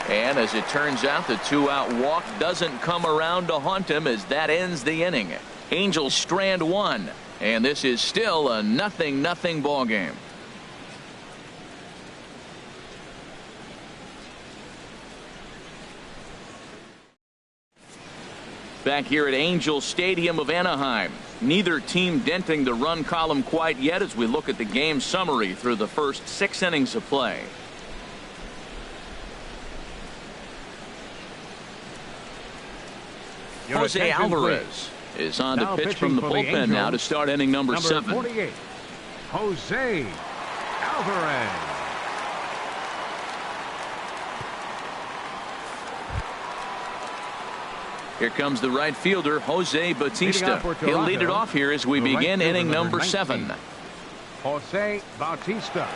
And as it turns out, the 2-out walk doesn't come around to haunt him as that ends the inning. Angels strand 1, and this is still a 0-0 ball game. Back here at Angel Stadium of Anaheim, neither team denting the run column quite yet as we look at the game summary through the first 6 innings of play. Jose Alvarez is on to pitch from the bullpen now to start inning number 7. 48, Jose Alvarez. Here comes the right fielder, Jose Bautista. He'll lead it off here as we begin inning number 7. Jose Bautista.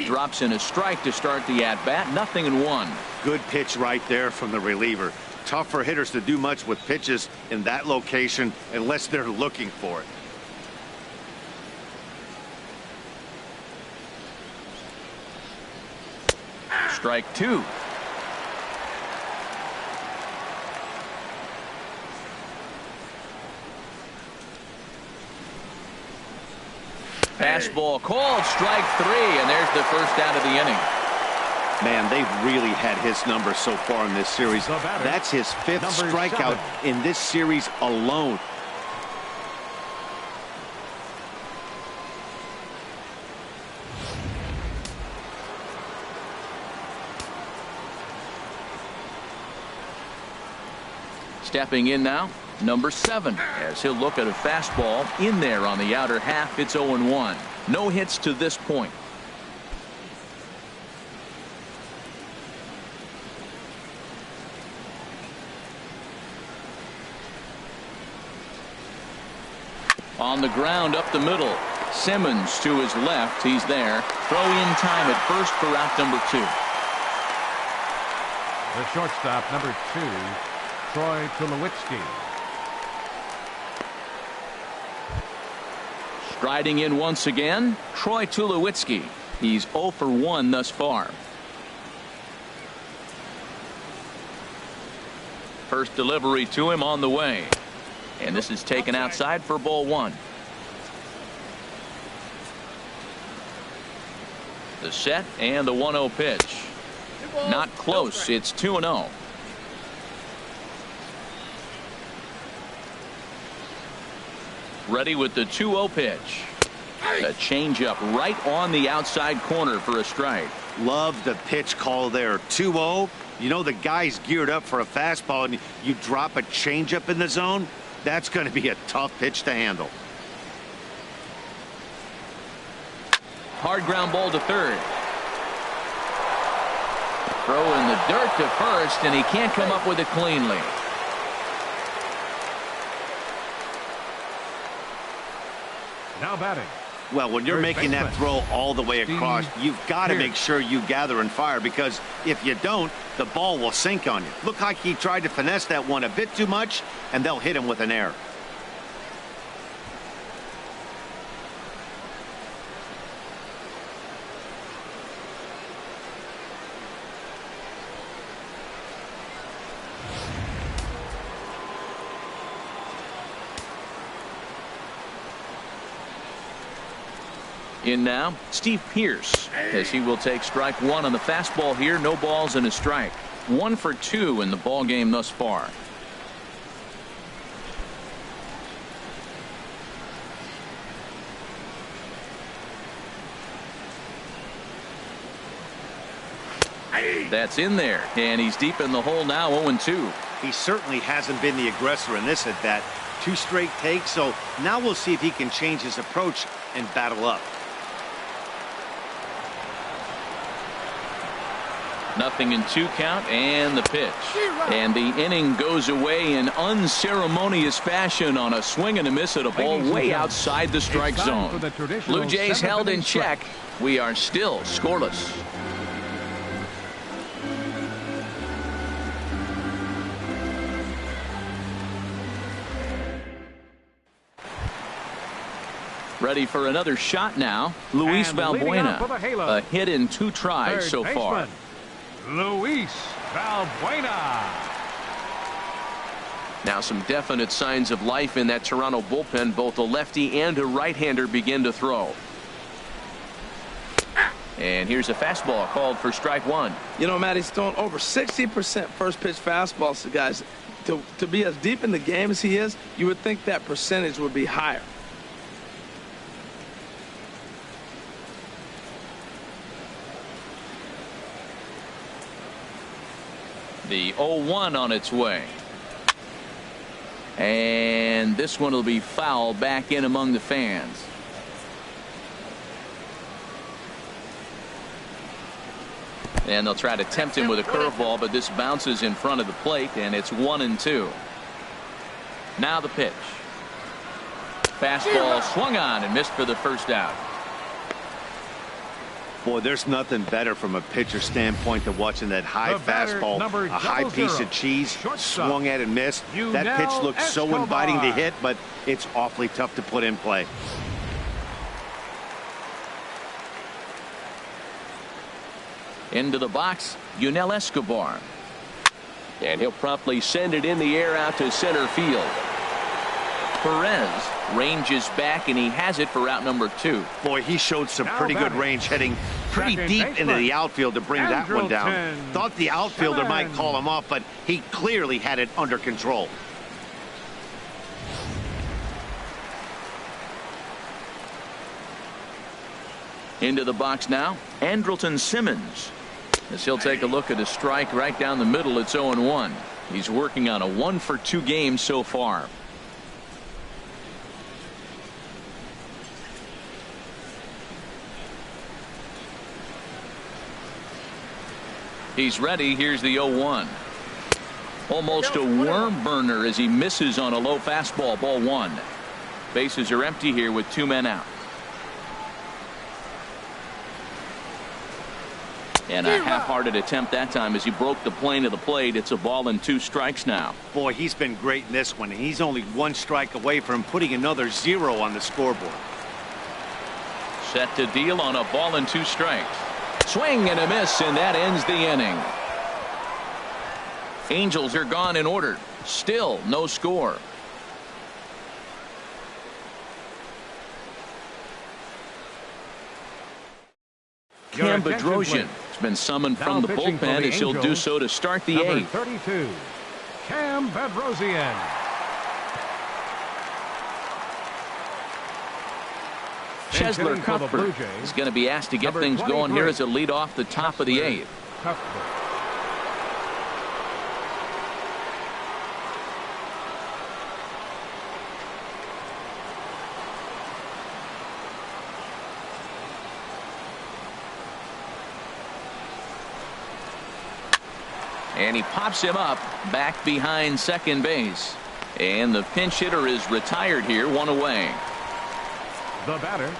Drops in a strike to start the at-bat. 0-1. Good pitch right there from the reliever. Tough for hitters to do much with pitches in that location unless they're looking for it. Strike 2. Fastball called, strike 3, and there's the first out of the inning. Man, they've really had his number so far in this series. That's his 5th strikeout in this series alone. Stepping in now, number 7, as he'll look at a fastball in there on the outer half. It's 0-1. No hits to this point. On the ground up the middle. Simmons to his left. He's there. Throw in time at first for out number 2. The shortstop, number 2, Troy Tulowitzki. Striding in once again, Troy Tulowitzki. He's 0 for 1 thus far. First delivery to him on the way. And this is taken outside for ball 1. The set and the 1-0 pitch. Not close. It's 2-0. Ready with the 2-0 pitch. A changeup right on the outside corner for a strike. Love the pitch call there. 2-0. You know the guy's geared up for a fastball, and you drop a changeup in the zone. That's going to be a tough pitch to handle. Hard ground ball to third. Throw in the dirt to first, and he can't come up with it cleanly. Now batting. Well, when you're making that throw all the way across, you've got to make sure you gather and fire, because if you don't, the ball will sink on you. Look like he tried to finesse that one a bit too much, and they'll hit him with an error. In now, Steve Pearce, as he will take strike 1 on the fastball here. No balls and a strike. 1 for 2 in the ball game thus far. That's in there, and he's deep in the hole now, 0-2. He certainly hasn't been the aggressor in this at bat. 2 straight takes, so now we'll see if he can change his approach and battle up. Nothing in 2 count, and the pitch. And the inning goes away in unceremonious fashion on a swing and a miss at a ball way outside the strike zone. Blue Jays held in check. We are still scoreless. Ready for another shot now. Luis Valbuena. A hit in 2 tries so far. Luis Valbuena. Now some definite signs of life in that Toronto bullpen. Both a lefty and a right-hander begin to throw. And here's a fastball called for strike 1. You know, Matt, he's thrown over 60% first pitch fastballs. So guys, to be as deep in the game as he is, you would think that percentage would be higher. The 0-1 on its way. And this one will be foul back in among the fans. And they'll try to tempt him with a curveball, but this bounces in front of the plate, and it's 1-2. Now the pitch. Fastball swung on and missed for the first out. Boy, there's nothing better from a pitcher standpoint than watching that high fastball, a high piece of cheese, swung at and missed. That pitch looks so inviting to hit, but it's awfully tough to put in play. Into the box, Yunel Escobar. And he'll promptly send it in the air out to center field. Perez ranges back, and he has it for out number 2. Boy, he showed some pretty good range, heading pretty deep into the outfield to bring that one down. Thought the outfielder might call him off, but he clearly had it under control. Into the box now, Andrelton Simmons. As he'll take a look at a strike right down the middle, it's 0-1. He's working on a 1-for-2 game so far. He's ready. Here's the 0-1. Almost a worm burner as he misses on a low fastball. Ball 1. Bases are empty here with 2 men out. And a half-hearted attempt that time as he broke the plane of the plate. It's a ball and 2 strikes now. Boy, he's been great in this one. He's only 1 strike away from putting another 0 on the scoreboard. Set to deal on a ball and 2 strikes. Swing and a miss, and that ends the inning. Angels are gone in order. Still no score. Cam Bedrosian has been summoned from the bullpen as he'll do so to start the 8th. 32, Cam Bedrosian. Chesler Cuthbert is going to be asked to get things going here as a lead off the top of the 8th. And he pops him up back behind second base. And the pinch hitter is retired here, 1 away. The batter.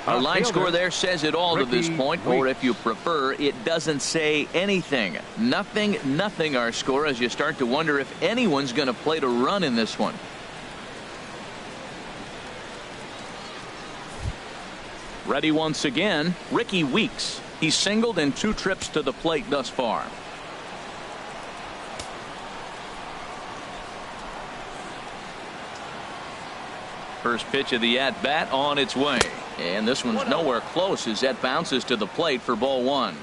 Our line score there says it all to this point, or if you prefer, it doesn't say anything. Nothing our score as you start to wonder if anyone's going to play to run in this one. Ready once again, Ricky Weeks. He's singled in 2 trips to the plate thus far. First pitch of the at-bat on its way. And this one's nowhere close as that bounces to the plate for ball 1.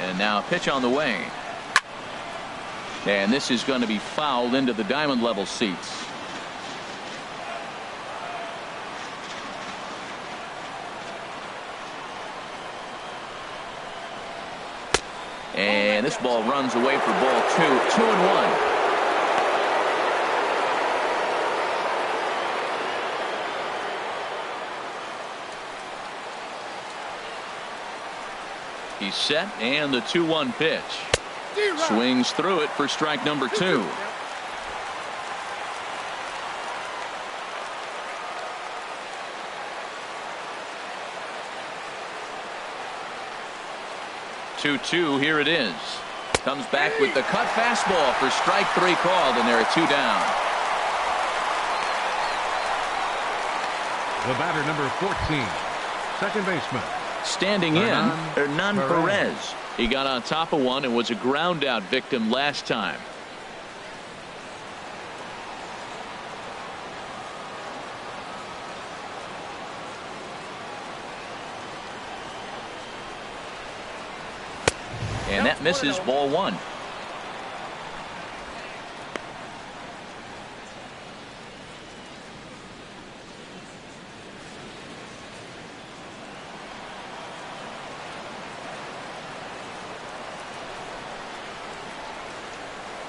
And now a pitch on the way. And this is going to be fouled into the diamond level seats. And this ball runs away for ball 2. 2-1. He's set, and the 2-1 pitch. Swings through it for strike number 2. Two, here it is. Comes back with the cut fastball for strike 3 called, and there are 2 down. The batter, number 14, second baseman. Standing in, Hernan Perez. He got on top of one and was a ground out victim last time. And that misses, ball 1.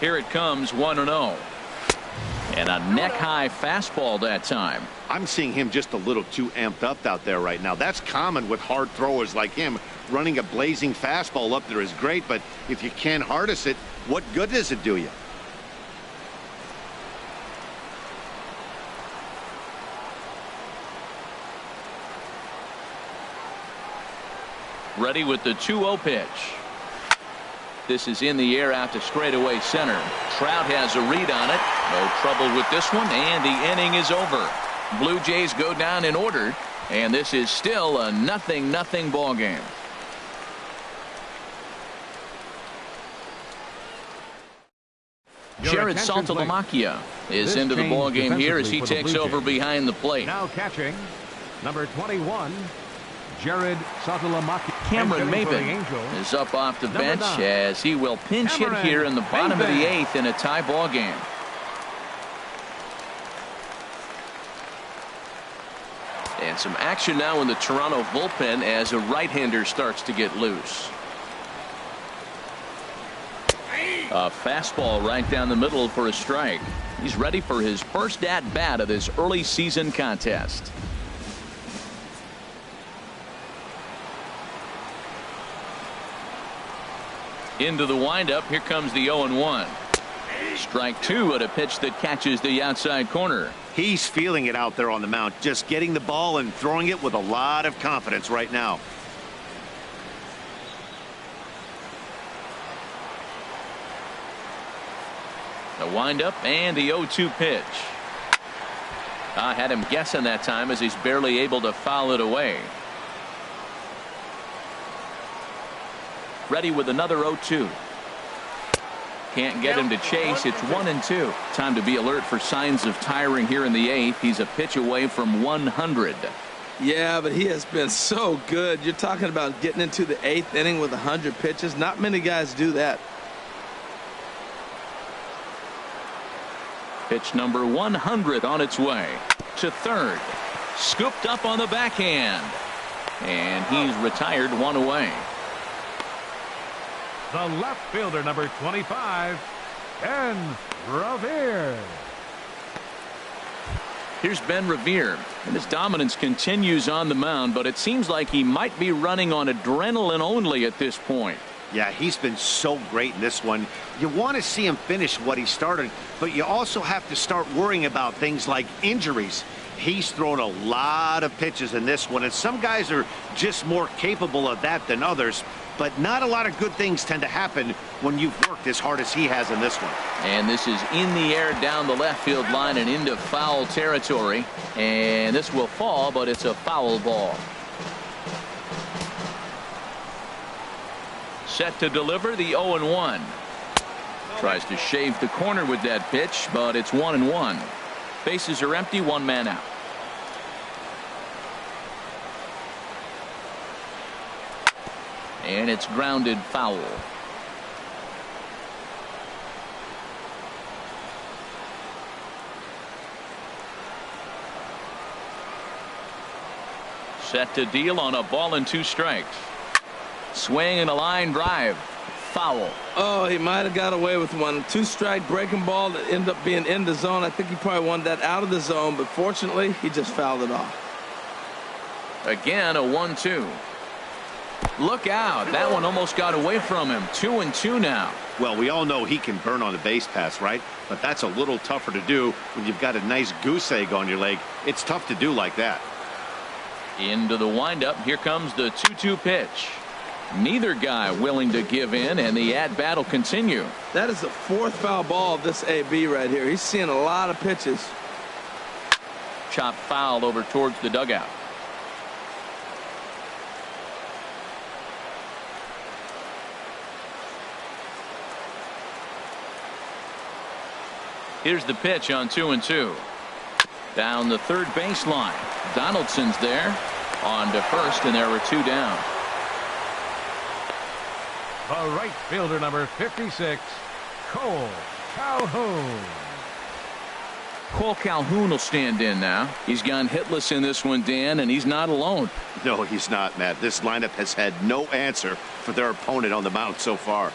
Here it comes, 1-0. And a neck-high fastball that time. I'm seeing him just a little too amped up out there right now. That's common with hard throwers like him. Running a blazing fastball up there is great, but if you can't harness it, what good does it do you? Ready with the 2-0 pitch. This is in the air out to straightaway center. Trout has a read on it. No trouble with this one, and the inning is over. Blue Jays go down in order, and this is still a 0-0 ball game. Jared Saltalamacchia is into the ball game here as he takes over behind the plate. Now catching, number 21, Jared Saltalamacchia. Cameron Maben is up off the bench as he will pinch hit here in the bottom of the 8th in a tie ball game. And some action now in the Toronto bullpen as a right-hander starts to get loose. A fastball right down the middle for a strike. He's ready for his first at-bat of this early season contest. Into the windup. Here comes the 0-1. Strike 2 at a pitch that catches the outside corner. He's feeling it out there on the mound, just getting the ball and throwing it with a lot of confidence right now. The windup and the 0-2 pitch. I had him guessing that time as he's barely able to foul it away. Ready with another 0-2. Can't get him to chase. It's 1-2. Time to be alert for signs of tiring here in the 8th. He's a pitch away from 100. Yeah, but he has been so good. You're talking about getting into the 8th inning with 100 pitches. Not many guys do that. Pitch number 100 on its way to third. Scooped up on the backhand. And he's retired, 1 away. The left fielder, number 25, Ben Revere. Here's Ben Revere, and his dominance continues on the mound, but it seems like he might be running on adrenaline only at this point. Yeah, he's been so great in this one. You want to see him finish what he started, but you also have to start worrying about things like injuries. He's thrown a lot of pitches in this one, and some guys are just more capable of that than others. But not a lot of good things tend to happen when you've worked as hard as he has in this one. And this is in the air down the left field line and into foul territory. And this will fall, but it's a foul ball. Set to deliver the 0-1. Tries to shave the corner with that pitch, but it's 1-1. Bases are empty, 1 man out. And it's grounded foul. Set to deal on a ball and 2 strikes. Swing and a line drive. foul. Oh, he might have got away with one. 2-strike breaking ball that ended up being in the zone. I think he probably wanted that out of the zone, but fortunately, he just fouled it off. Again, a 1-2. Look out. That one almost got away from him. 2-2 now. Well, we all know he can burn on a base pass, right? But that's a little tougher to do when you've got a nice goose egg on your leg. It's tough to do like that. Into the windup. Here comes the 2-2 pitch. Neither guy willing to give in, and the at-bat will continue. That is the 4th foul ball of this AB right here. He's seeing a lot of pitches. Chop fouled over towards the dugout. Here's the pitch on 2-2. Down the third baseline. Donaldson's there. On to first, and there were 2 down. The right fielder, number 56, Cole Calhoun. Cole Calhoun will stand in now. He's gone hitless in this one, Dan, and he's not alone. No, he's not, Matt. This lineup has had no answer for their opponent on the mound so far.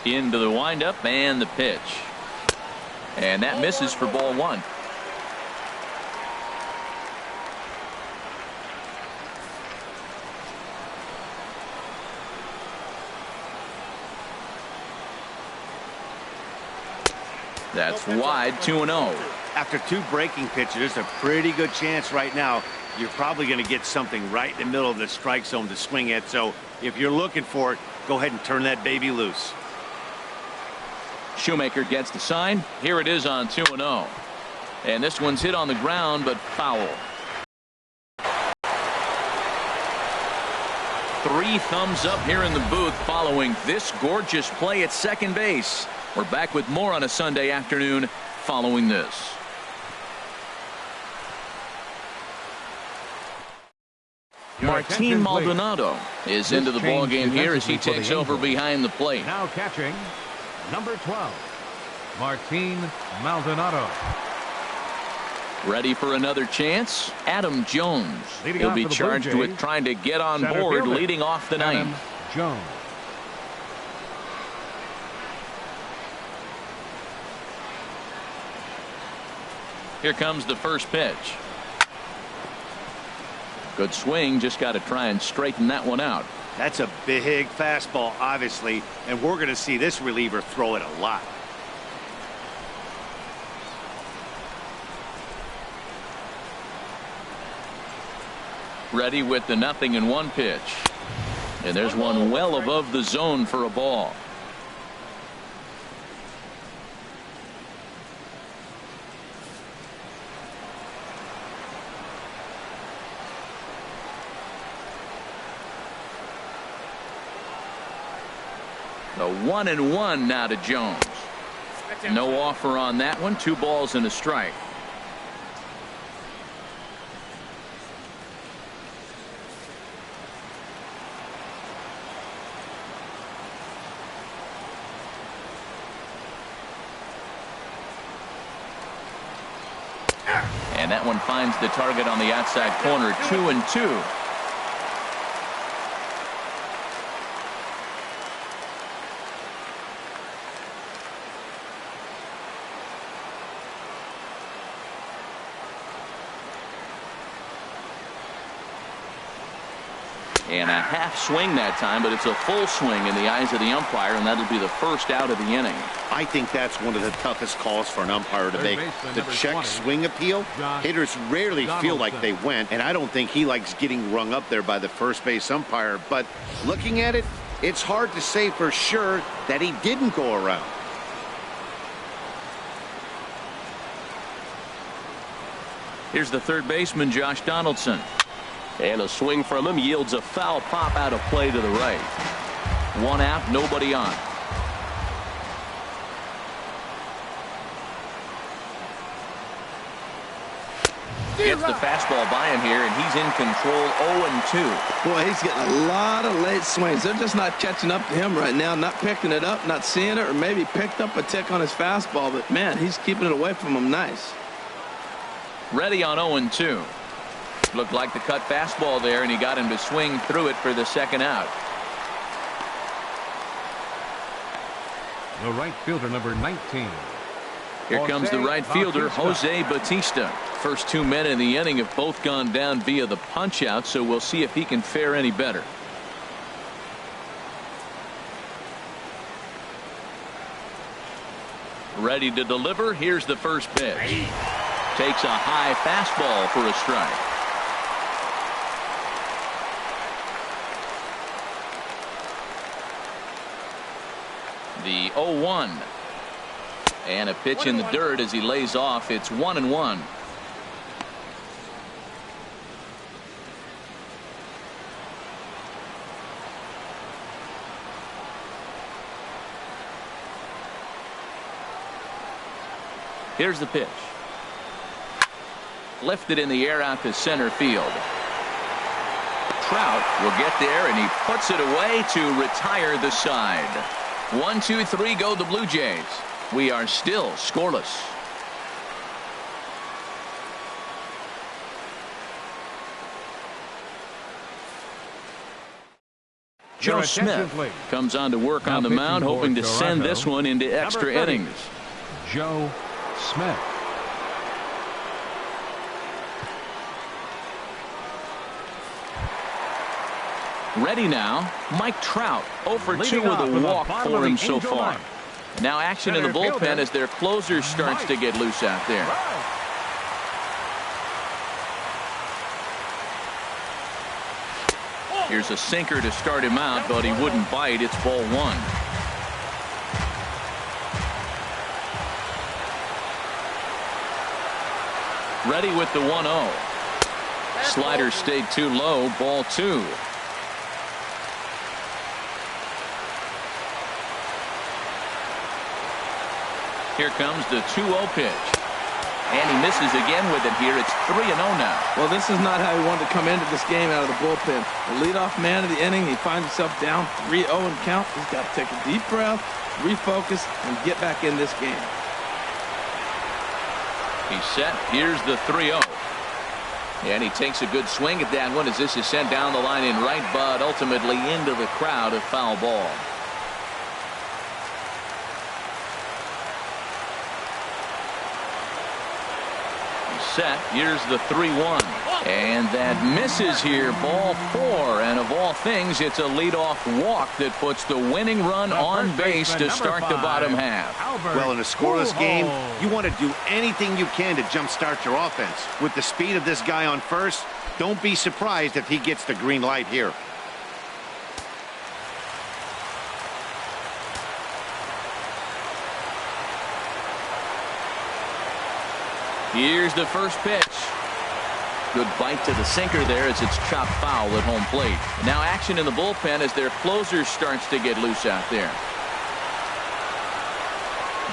Into the windup and the pitch. And that misses for ball 1. That's wide. 2-0. After 2 breaking pitches, there's a pretty good chance right now you're probably going to get something right in the middle of the strike zone to swing at. So if you're looking for it, go ahead and turn that baby loose. Shoemaker gets the sign. Here it is on 2-0. And this one's hit on the ground, but foul. 3 thumbs up here in the booth following this gorgeous play at second base. We're back with more on a Sunday afternoon following this. Martin Maldonado is into the ball game here as he takes over behind the plate. Now catching, number 12, Martin Maldonado. Ready for another chance. Adam Jones. He'll be charged with trying to get on board leading off the ninth. Jones. Here comes the first pitch. Good swing. Just got to try and straighten that one out. That's a big fastball, obviously, and we're going to see this reliever throw it a lot. Ready with the 0-1 pitch. And there's one well above the zone for a ball. The 1-1 now to Jones. No offer on that one. 2 balls and a strike. And that one finds the target on the outside corner. 2-2. And a half swing that time, but it's a full swing in the eyes of the umpire, and that'll be the first out of the inning. I think that's one of the toughest calls for an umpire to make. The check swing appeal. Hitters rarely feel like they went, and I don't think he likes getting rung up there by the first base umpire. But looking at it, it's hard to say for sure that he didn't go around. Here's the third baseman, Josh Donaldson. And a swing from him yields a foul pop out of play to the right. 1 out, nobody on. Gets the fastball by him here, and he's in control 0-2. Boy, he's getting a lot of late swings. They're just not catching up to him right now, not picking it up, not seeing it, or maybe picked up a tick on his fastball. But, man, he's keeping it away from him nice. Ready on 0-2. Looked like the cut fastball there, and he got him to swing through it for the second out. The right fielder, number 19. Here comes the right fielder, Jose Bautista. First 2 men in the inning have both gone down via the punch out, so we'll see if he can fare any better. Ready to deliver. Here's the first pitch. Takes a high fastball for a strike. The 0-1. And a pitch in the dirt as he lays off. It's 1-1. Here's the pitch. Lifted in the air out to center field. Trout will get there, and he puts it away to retire the side. 1, 2, 3 go the Blue Jays. We are still scoreless. Joe Smith comes on to work on the mound, hoping to send this one into extra innings. Joe Smith. Ready now, Mike Trout, 0 for 2 with a walk for him so far. Now action in the bullpen as their closer starts to get loose out there. Here's a sinker to start him out, but he wouldn't bite. It's ball 1. Ready with the 1-0. Slider stayed too low. Ball 2. Here comes the 2-0 pitch. And he misses again with it here. It's 3-0 now. Well, this is not how he wanted to come into this game out of the bullpen. The leadoff man of the inning, he finds himself down 3-0 and count. He's got to take a deep breath, refocus, and get back in this game. He's set. Here's the 3-0. And he takes a good swing at that one as this is sent down the line in right, but ultimately into the crowd, a foul ball. Set. Here's the 3-1. And that misses here. Ball 4. And of all things, it's a leadoff walk that puts the winning run on base to start the bottom half. Well, in a scoreless game, you want to do anything you can to jumpstart your offense. With the speed of this guy on first, don't be surprised if he gets the green light here. Here's the first pitch. Good bite to the sinker there as it's chopped foul at home plate. Now action in the bullpen as their closer starts to get loose out there.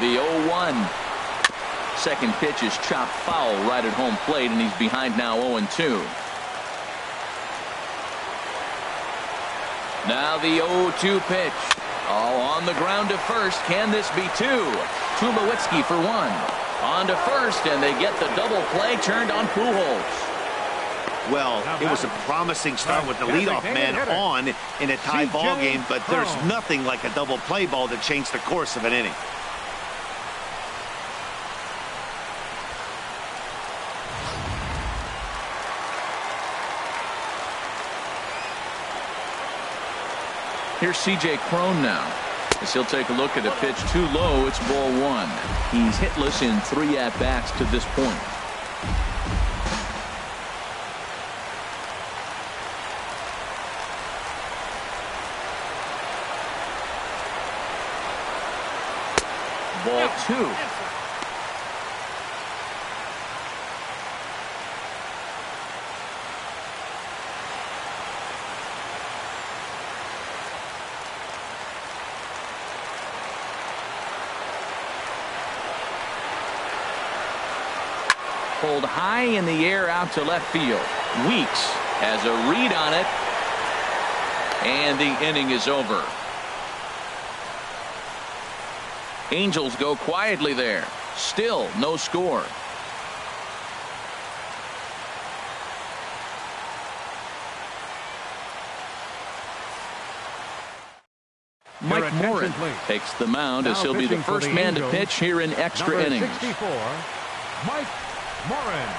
The 0-1. Second pitch is chopped foul right at home plate, and he's behind now 0-2. Now the 0-2 pitch. Oh, on the ground to first. Can this be 2? Tulowitzki for 1. On to first, and they get the double play turned on Pujols. Well, it was a promising start with the leadoff man on in a tie ball game, but there's nothing like a double play ball to change the course of an inning. Here's C.J. Cron now. As he'll take a look at a pitch too low. It's ball 1. He's hitless in 3 at-bats to this point. Ball 2. pulled high in the air out to left field. Weeks has a read on it, and the inning is over. Angels go quietly there. Still no score. Mike Morin takes the mound as he'll be the first man to pitch here in extra innings. 64, Mike Morin.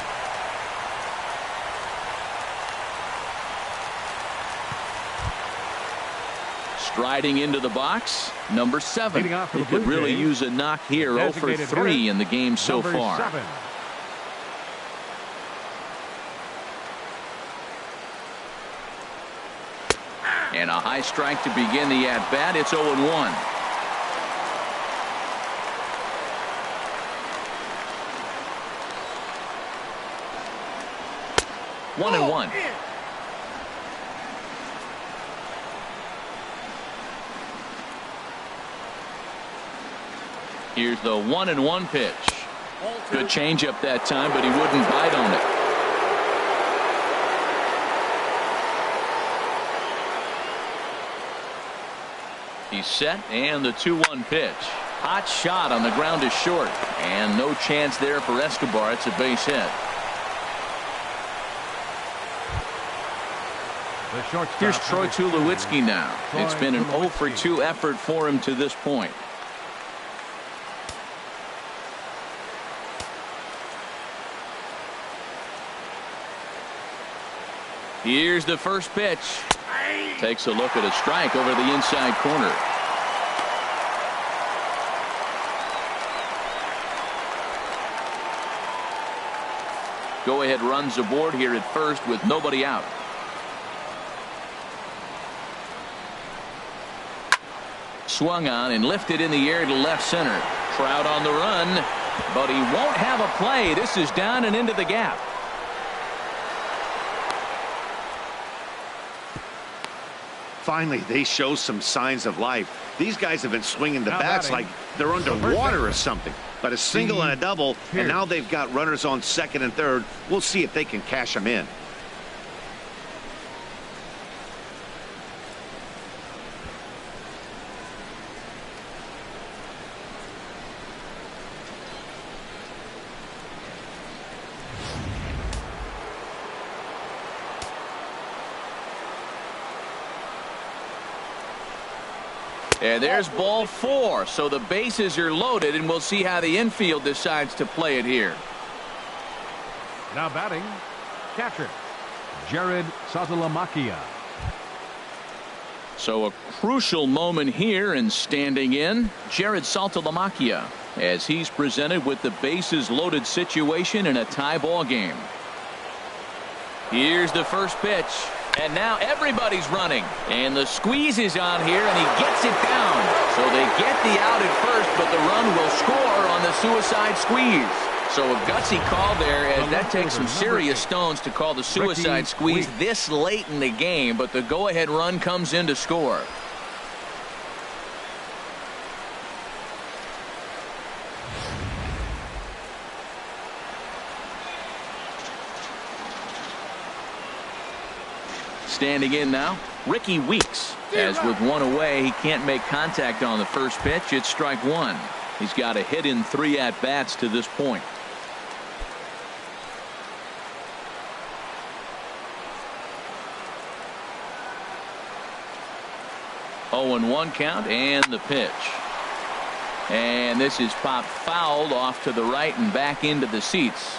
Striding into the box, number 7. He could really use a knock here. 0 for 3 in the game so far. 7. And a high strike to begin the at-bat. It's 0-1. One and one. Here's the 1-1 pitch. Good changeup that time, but he wouldn't bite on it. He's set, and the 2-1 pitch. Hot shot on the ground is short, and no chance there for Escobar. It's a base hit. Here's Troy Tulowitzki now. It's been an 0 for 2 effort for him to this point. Here's the first pitch. Takes a look at a strike over the inside corner. Go ahead runs aboard here at first with nobody out. Swung on and lifted in the air to left center. Trout on the run, but he won't have a play. This is down and into the gap. Finally, they show some signs of life. These guys have been swinging the bats like they're underwater or something. But a single and a double, and now they've got runners on second and third. We'll see if they can cash them in. And there's ball 4, so the bases are loaded, and we'll see how the infield decides to play it here. Now batting, catcher, Jared Saltalamacchia. So a crucial moment here, and standing in, Jared Saltalamacchia, as he's presented with the bases loaded situation in a tie ball game. Here's the first pitch. And now everybody's running, and the squeeze is on here, and he gets it down. So they get the out at first, but the run will score on the suicide squeeze. So a gutsy call there, as that takes some serious stones to call the suicide squeeze this late in the game, but the go-ahead run comes in to score. Standing in now, Ricky Weeks. As with one away, he can't make contact on the first pitch. It's strike 1. He's got a hit in 3 at-bats to this point. Oh, and 1 count, and the pitch. And this is popped fouled off to the right and back into the seats.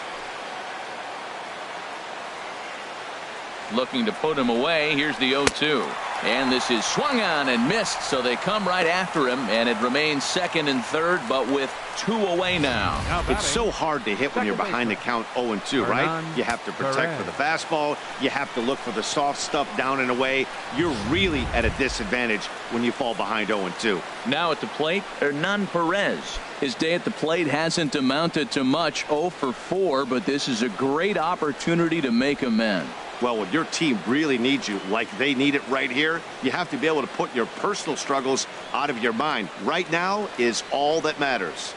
Looking to put him away. Here's the 0-2. And this is swung on and missed, so they come right after him, and it remains second and third, but with 2 away now. It's so hard to hit when you're behind the count 0-2, right? You have to protect for the fastball. You have to look for the soft stuff down and away. You're really at a disadvantage when you fall behind 0-2. Now at the plate, Hernan Perez. His day at the plate hasn't amounted to much, 0 for 4, but this is a great opportunity to make amends. Well, when your team really needs you, like they need it right here, you have to be able to put your personal struggles out of your mind. Right now is all that matters.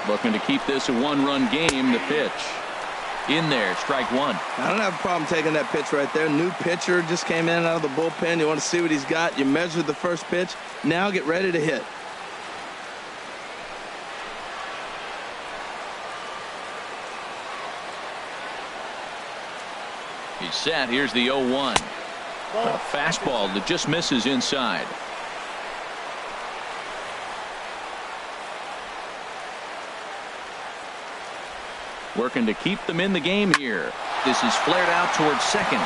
Looking to keep this a one-run game. The pitch. In there, strike one. I don't have a problem taking that pitch right there. New pitcher just came in out of the bullpen. You want to see what he's got. You measure the first pitch. Now get ready to hit. He's set. Here's the 0-1. A fastball that just misses inside. Working to keep them in the game here. This is flared out towards second.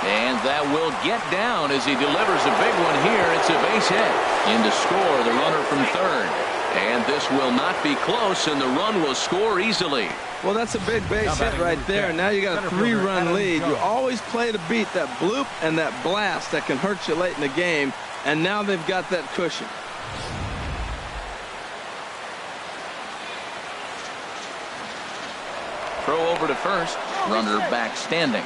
And that will get down as he delivers a big one here. It's a base hit. In to score the runner from third. And this will not be close, and the run will score easily. Well, that's a big base hit right there. Now you got a 3-run lead. You always play to beat that bloop and that blast that can hurt you late in the game. And now they've got that cushion. Throw over to first. Runner back standing.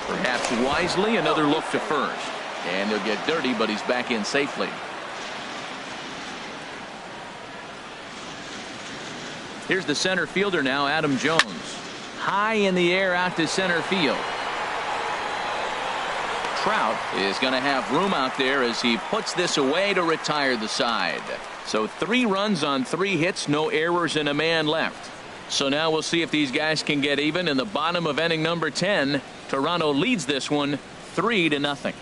Perhaps wisely, another look to first. And he'll get dirty, but he's back in safely. Here's the center fielder now, Adam Jones. High in the air out to center field. Trout is going to have room out there as he puts this away to retire the side. So 3 runs on 3 hits, no errors, and a man left. So now we'll see if these guys can get even in the bottom of inning number 10. Toronto leads this one 3-0.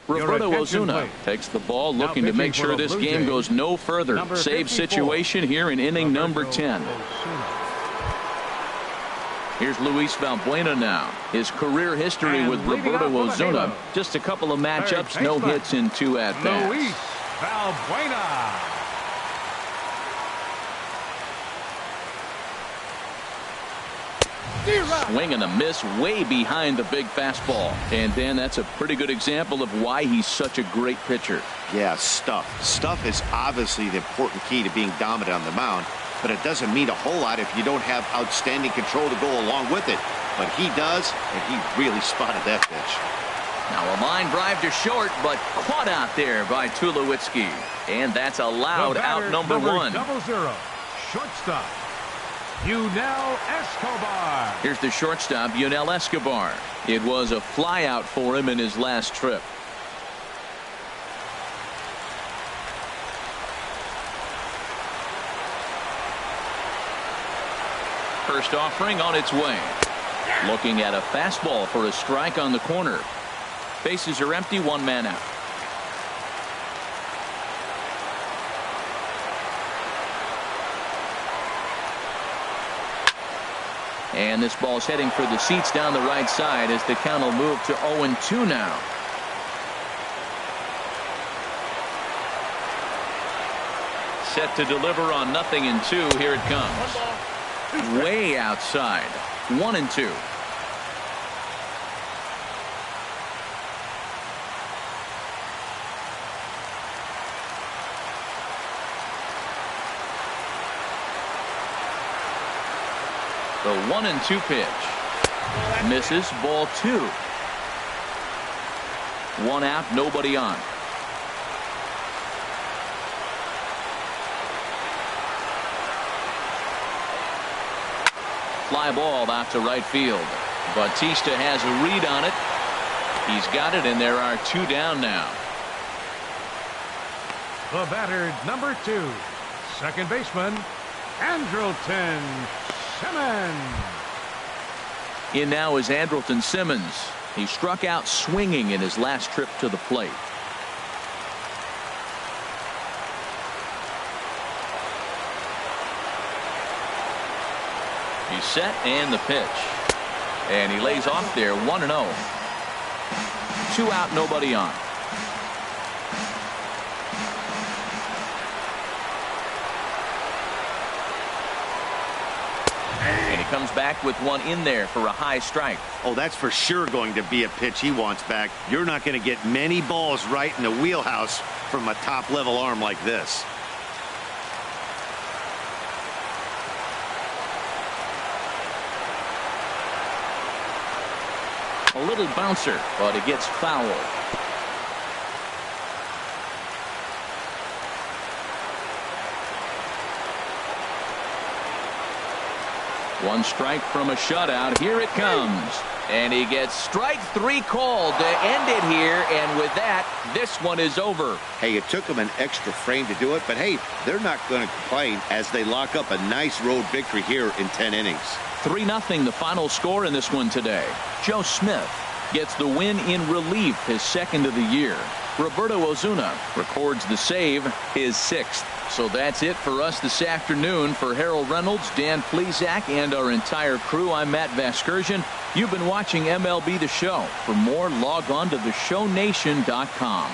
Roberto Ozuna takes the ball, looking to make sure this game goes no further. Save situation here in inning number 10. Here's Luis Valbuena now. His career history with Roberto Ozuna. Just a couple of matchups, no hits in 2 at-bats. Luis Valbuena. Swing and a miss way behind the big fastball. And Dan, that's a pretty good example of why he's such a great pitcher. Yeah, stuff. Stuff is obviously the important key to being dominant on the mound, but it doesn't mean a whole lot if you don't have outstanding control to go along with it. But he does, and he really spotted that pitch. Now a line drive to short, but caught out there by Tulowitzki. And that's allowed out number 1. 00, shortstop, Yunel Escobar. Here's the shortstop, Yunel Escobar. It was a fly out for him in his last trip. First offering on its way. Looking at a fastball for a strike on the corner. Bases are empty, 1 man out. And this ball's heading for the seats down the right side as the count will move to 0-2 now. Set to deliver on 0-2. Here it comes. Way outside. 1-2. The 1-2 pitch. Misses. Ball 2. 1 out, nobody on. Fly ball out to right field. Bautista has a read on it. He's got it, and there are 2 down now. The batter, number 2, second baseman, Andrelton Simmons. In now is Andrelton Simmons. He struck out swinging in his last trip to the plate. He's set, and the pitch. And he lays off there, 1-0. 2 out, nobody on. And he comes back with 1 in there for a high strike. Oh, that's for sure going to be a pitch he wants back. You're not going to get many balls right in the wheelhouse from a top-level arm like this. A little bouncer, but it gets fouled. One strike from a shutout. Here it comes. And he gets strike 3 called to end it here. And with that, this one is over. Hey, it took them an extra frame to do it, but hey, they're not going to complain as they lock up a nice road victory here in 10 innings. 3-0 the final score in this one today. Joe Smith gets the win in relief, his 2nd of the year. Roberto Ozuna records the save, his 6th. So that's it for us this afternoon. For Harold Reynolds, Dan Plesac, and our entire crew, I'm Matt Vasgersian. You've been watching MLB The Show. For more, log on to theshownation.com.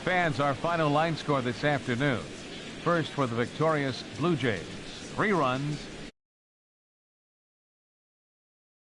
Fans, our final line score this afternoon. First for the victorious Blue Jays, 3 runs,